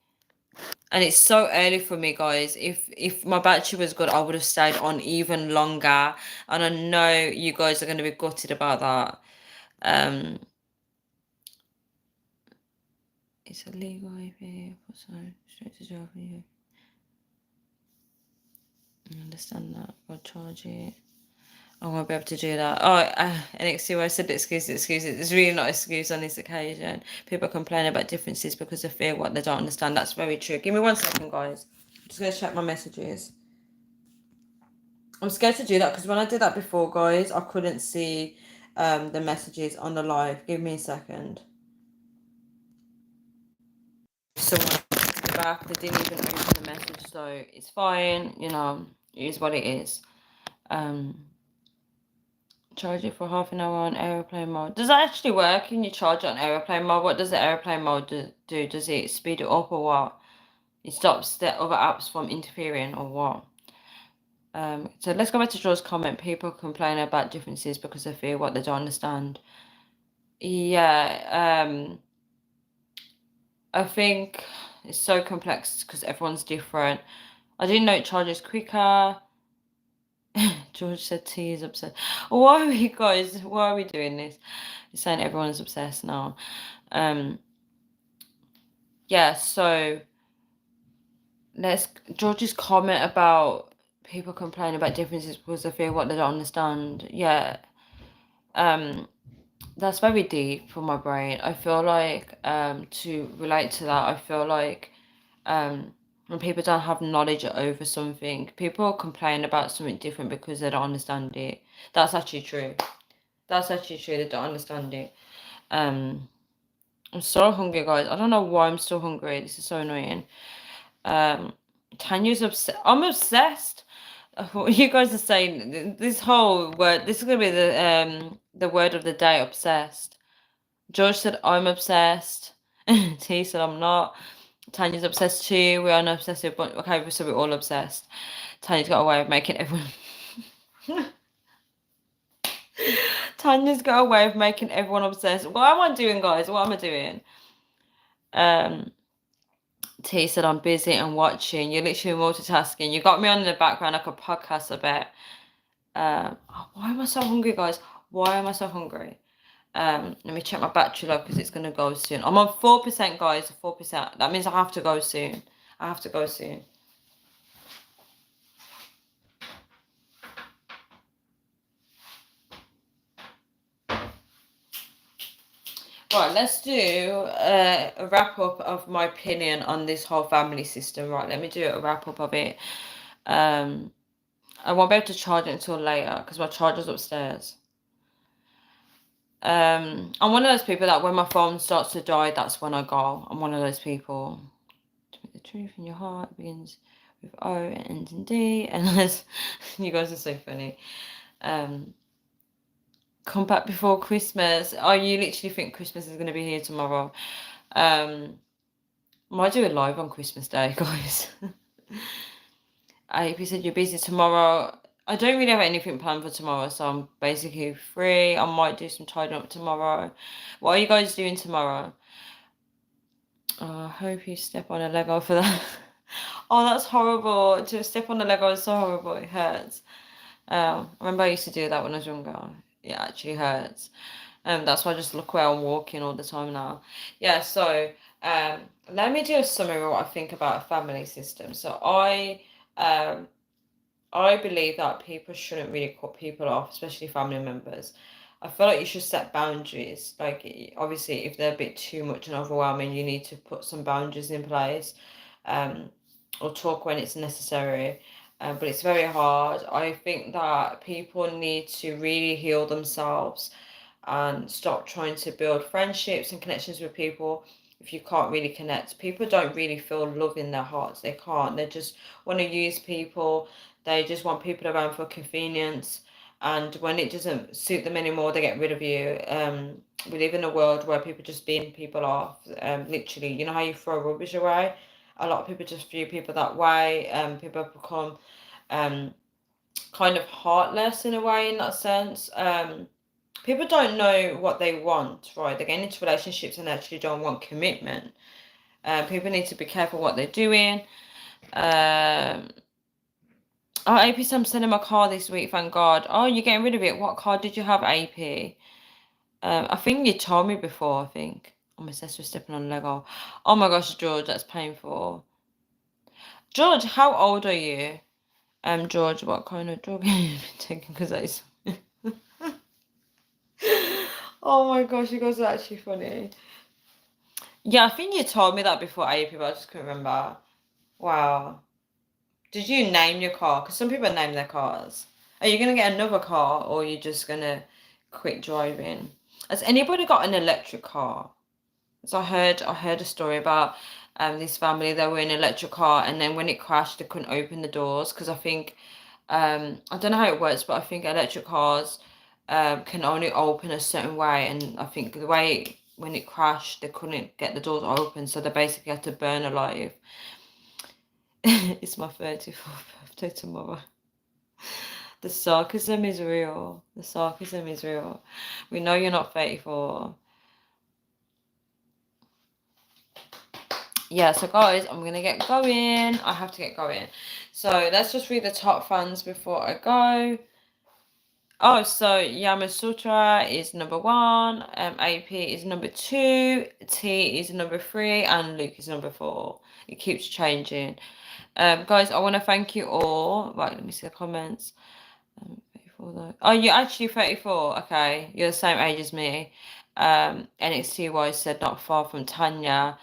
and it's so early for me, guys. If my battery was good, I would have stayed on even longer. And I know you guys are going to be gutted about that. It's illegal if so straight to jail for you. I understand that. I'll charge it. I won't be able to do that. Oh, NXT, I said excuses. It's really not an excuse on this occasion. People complain about differences because they fear what they don't understand. That's very true. Give me 1 second, guys. I'm just going to check my messages. I'm scared to do that because when I did that before, guys, I couldn't see the messages on the live. Give me a second. Someone back, they didn't even open the message, so it's fine. You know, it is what it is. Charge it for half an hour on aeroplane mode. Does that actually work? Can you charge it on aeroplane mode? What does the aeroplane mode do? Does it speed it up or what? It stops the other apps from interfering or what? So let's go back to Joe's comment. People complain about differences because they fear what they don't understand. Yeah, I think it's so complex because everyone's different. I didn't know it charges quicker. George said T is obsessed. Why are we, guys? Why are we doing this? You're saying everyone is obsessed now. Yeah, so let's George's comment about people complaining about differences because they fear what they don't understand. Yeah. That's very deep for my brain. I feel like to relate to that, I feel like when people don't have knowledge over something, people complain about something different because they don't understand it. That's actually true. That's actually true. They don't understand it. I'm so hungry, guys. I don't know why I'm still hungry. This is so annoying. Tanya's obsessed. I'm obsessed. What you guys are saying, this whole word, this is gonna be the word of the day, obsessed. George said I'm obsessed. T said I'm not. Tanya's obsessed too. We are not obsessive, but okay, so we're all obsessed. Tanya's got a way of making everyone. Tanya's got a way of making everyone obsessed. What am I doing, guys? What am I doing? T said I'm busy and watching. You're literally multitasking. You got me on in the background like a podcast, I bet. Why am I so hungry, guys? Why am I so hungry? Let me check my battery low because it's gonna go soon. I'm on 4%, guys. 4%. That means I have to go soon. I have to go soon. Right, let's do a wrap up of my opinion on this whole family system. Right, let me do a wrap up of it. I won't be able to charge it until later because my charger's upstairs. I'm one of those people that when my phone starts to die, that's when I go. I'm one of those people. The truth in your heart begins with O and ends in D, and as you guys are so funny. Come back before Christmas. Oh, you literally think Christmas is going to be here tomorrow? Might do it live on Christmas Day, guys. If you said you're busy tomorrow, I don't really have anything planned for tomorrow, so I'm basically free. I might do some tidying up tomorrow. What are you guys doing tomorrow? I hope you step on a Lego for that. Oh, that's horrible. To step on a Lego is so horrible. It hurts. I remember I used to do that when I was younger. It actually hurts. That's why I just look where I'm walking all the time now. Yeah, so let me do a summary of what I think about a family system. So I believe that people shouldn't really cut people off, especially family members. I feel like you should set boundaries. Like, obviously, if they're a bit too much and overwhelming, you need to put some boundaries in place, or talk when it's necessary. But it's very hard. I think that people need to really heal themselves and stop trying to build friendships and connections with people if you can't really connect. People don't really feel love in their hearts. They can't. They just want to use people. They just want people around for convenience. And when it doesn't suit them anymore, they get rid of you. We live in a world where people just bin people off. Literally, you know how you throw rubbish away? A lot of people just view people that way. People have become kind of heartless in a way, in that sense. People don't know what they want, right? They get into relationships and actually don't want commitment. People need to be careful what they're doing. Oh, AP said I'm selling my car this week, thank God. Oh, you're getting rid of it. What car did you have, AP? I think you told me before, I think. Oh, my sister's stepping on Lego. Oh my gosh, George, that's painful. George, how old are you? George, what kind of drug have you been taking? Because that is... Oh my gosh, you guys are actually funny. Yeah, I think you told me that before, AP, but I just couldn't remember. Wow. Did you name your car? Because some people name their cars. Are you going to get another car or are you just going to quit driving? Has anybody got an electric car? So I heard a story about this family. They were in an electric car and then when it crashed, they couldn't open the doors because I think I don't know how it works, but I think electric cars can only open a certain way, and I think the way when it crashed, they couldn't get the doors open, so they basically had to burn alive. It's my 34th birthday tomorrow. The sarcasm is real. The sarcasm is real. We know you're not 34. Yeah, so guys, I'm going to get going. I have to get going. So let's just read the top fans before I go. Oh, so Yamasutra is number 1, AP is number 2, T is number 3, and Luke is number 4. It keeps changing. Guys, I want to thank you all. Right, let me see the comments. 34 though. Oh, you're actually 34. Okay, you're the same age as me. NXTY said not far from Tanya.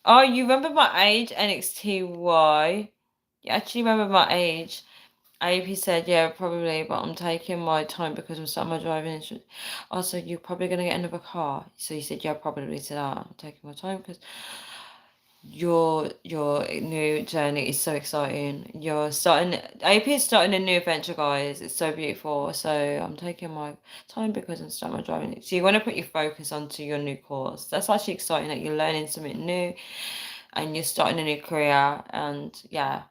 Oh, you remember my age, NXTY? You actually remember my age. AP said, yeah, probably, but I'm taking my time because I'm starting my driving instructor. Also, you're probably going to get another car. So you said, yeah, probably to that. I'm taking my time because your new journey is so exciting. You're starting, AP is starting a new adventure, guys. It's so beautiful. So I'm taking my time because I'm starting my driving. So you want to put your focus onto your new course. That's actually exciting that you're learning something new and you're starting a new career. And yeah,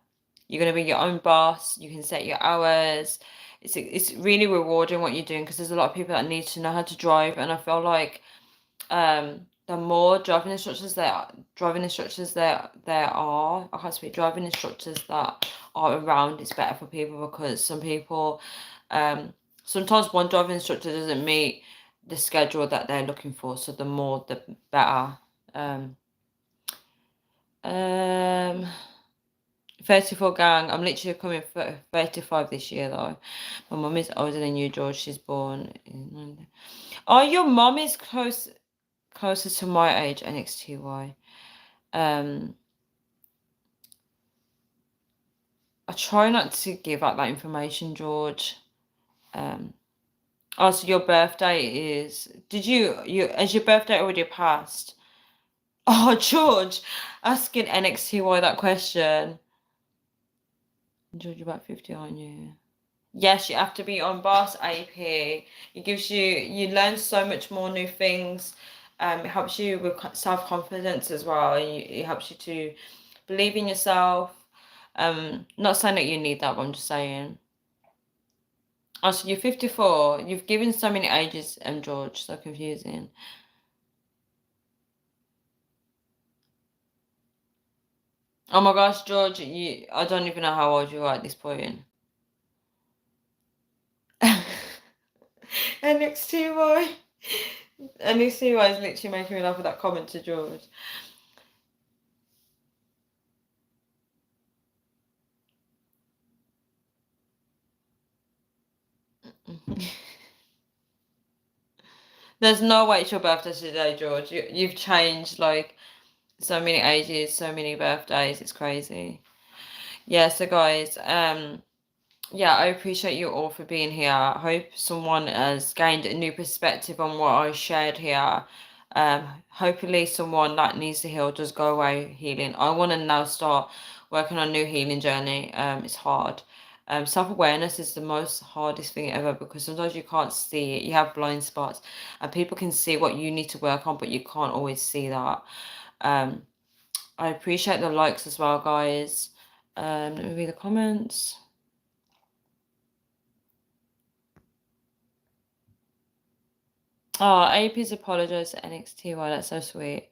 you're going to be your own boss. You can set your hours. It's really rewarding what you're doing because there's a lot of people that need to know how to drive, and I feel like the more driving instructors there are, I can't speak, driving instructors that are around, it's better for people because some people sometimes one driving instructor doesn't meet the schedule that they're looking for, so the more the better. Um 34 gang. I'm literally coming for 35 this year though. My mum is older than you, George. She's born in... Oh, your mum is closer to my age, NXTY. I try not to give out that information, George. Oh, so your birthday is... Has your birthday already passed? Oh, George, asking NXTY that question. George, you're about 50, aren't you? Yes, you have to be on Boss AP. You learn so much more new things. It helps you with self-confidence as well. It helps you to believe in yourself. Not saying that you need that, but I'm just saying. Oh, so you're 54. You've given so many ages, George. So confusing. Oh my gosh, George, I don't even know how old you are at this point. NXTY. NXTY is literally making me laugh with that comment to George. There's no way it's your birthday today, George. You've changed like so many ages, so many birthdays. It's crazy. Yeah, so guys, yeah, I appreciate you all for being here. I hope someone has gained a new perspective on what I shared here. Hopefully someone that needs to heal does go away healing. I want to now start working on a new healing journey. It's hard. Self-awareness is the most hardest thing ever because sometimes you can't see it. You have blind spots and people can see what you need to work on, but you can't always see that. Um, I appreciate the likes as well, guys. Let me read the comments. Oh, AP's apologized to NXT. Wow, that's so sweet.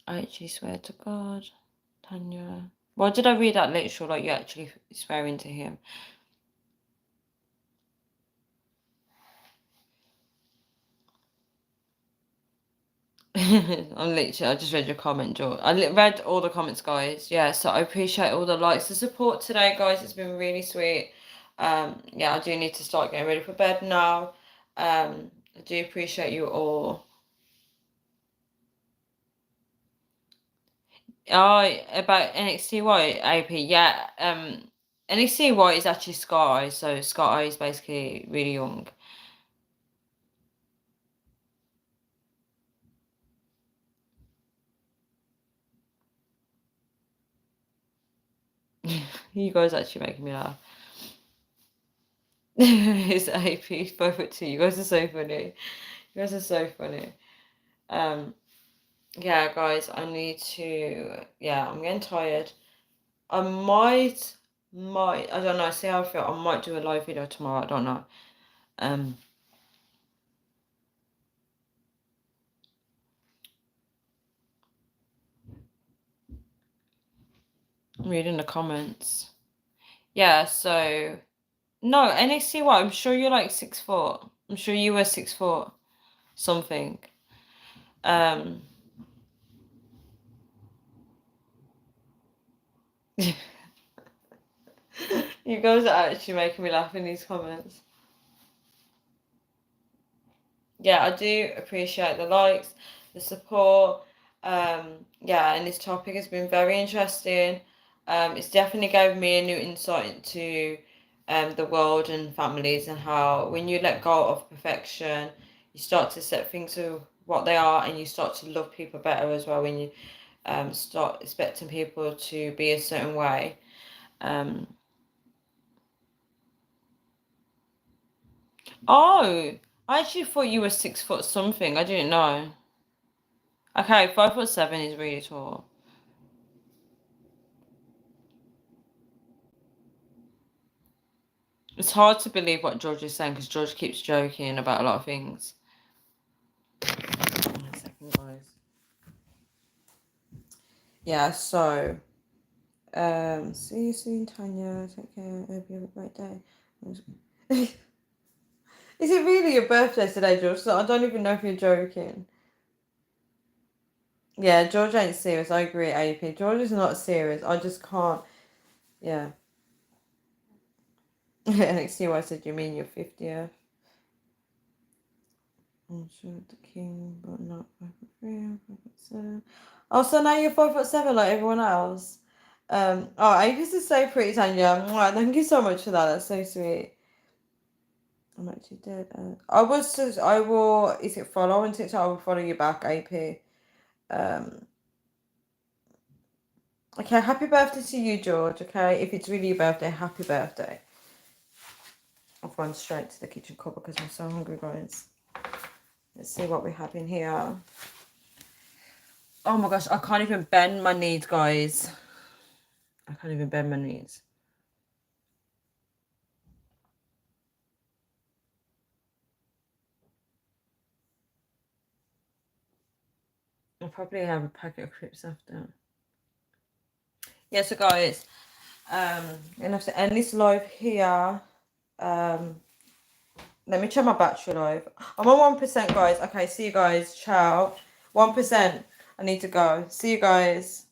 I actually swear to God, Tanya. Well, did I read that literal? Like, you actually swearing to him? I just read your comment, George. Read all the comments, guys. Yeah, so I appreciate all the likes, the support today, guys. It's been really sweet. Yeah, I do need to start getting ready for bed now. I do appreciate you all. Oh, about NXTY AP, yeah. NXTY is actually Sky, so Sky is basically really young. You guys actually making me laugh. It's AP 5'2". You guys are so funny. You guys are so funny. Yeah, guys, I need to. Yeah, I'm getting tired. I might. I don't know. See how I feel. I might do a live video tomorrow. I don't know. Um, I'm reading the comments. Yeah. So no, NXTY. I'm sure you're like 6'4". I'm sure you were 6'4", something. You guys are actually making me laugh in these comments. Yeah, I do appreciate the likes, the support. Yeah, and this topic has been very interesting. It's definitely gave me a new insight into the world and families, and how when you let go of perfection, you start to set things to what they are, and you start to love people better as well when you start expecting people to be a certain way. Um, oh, I actually thought you were 6 foot something. I didn't know. Okay, 5'7" is really tall. It's hard to believe what George is saying because George keeps joking about a lot of things. 1 second, guys. Yeah, so see you soon, Tanya. Take care. Hope you have a great day. Is it really your birthday today, George? So I don't even know if you're joking. Yeah, George ain't serious. I agree, AP. George is not serious. I just can't. Yeah. NXT, I said, you mean your 50th? I'm sure the king, but not 5'3", 5'7". Oh, so now you're 5'7" like everyone else. Oh, Apis is so pretty, Tanya. Mwah, thank you so much for that. That's so sweet. I'm actually dead. I will. Is it follow on TikTok? I will follow you back, AP. Um. Okay, happy birthday to you, George. Okay, if it's really your birthday, happy birthday. I've gone straight to the kitchen cupboard because I'm so hungry, guys. Let's see what we have in here. Oh my gosh, I can't even bend my knees, guys. I can't even bend my knees. I'll probably have a packet of crisps after. Yeah, so guys, I'm gonna have to end this live here. Let me check my battery live. I'm on 1%, guys. Okay, see you guys. Ciao. 1%. I need to go. See you guys.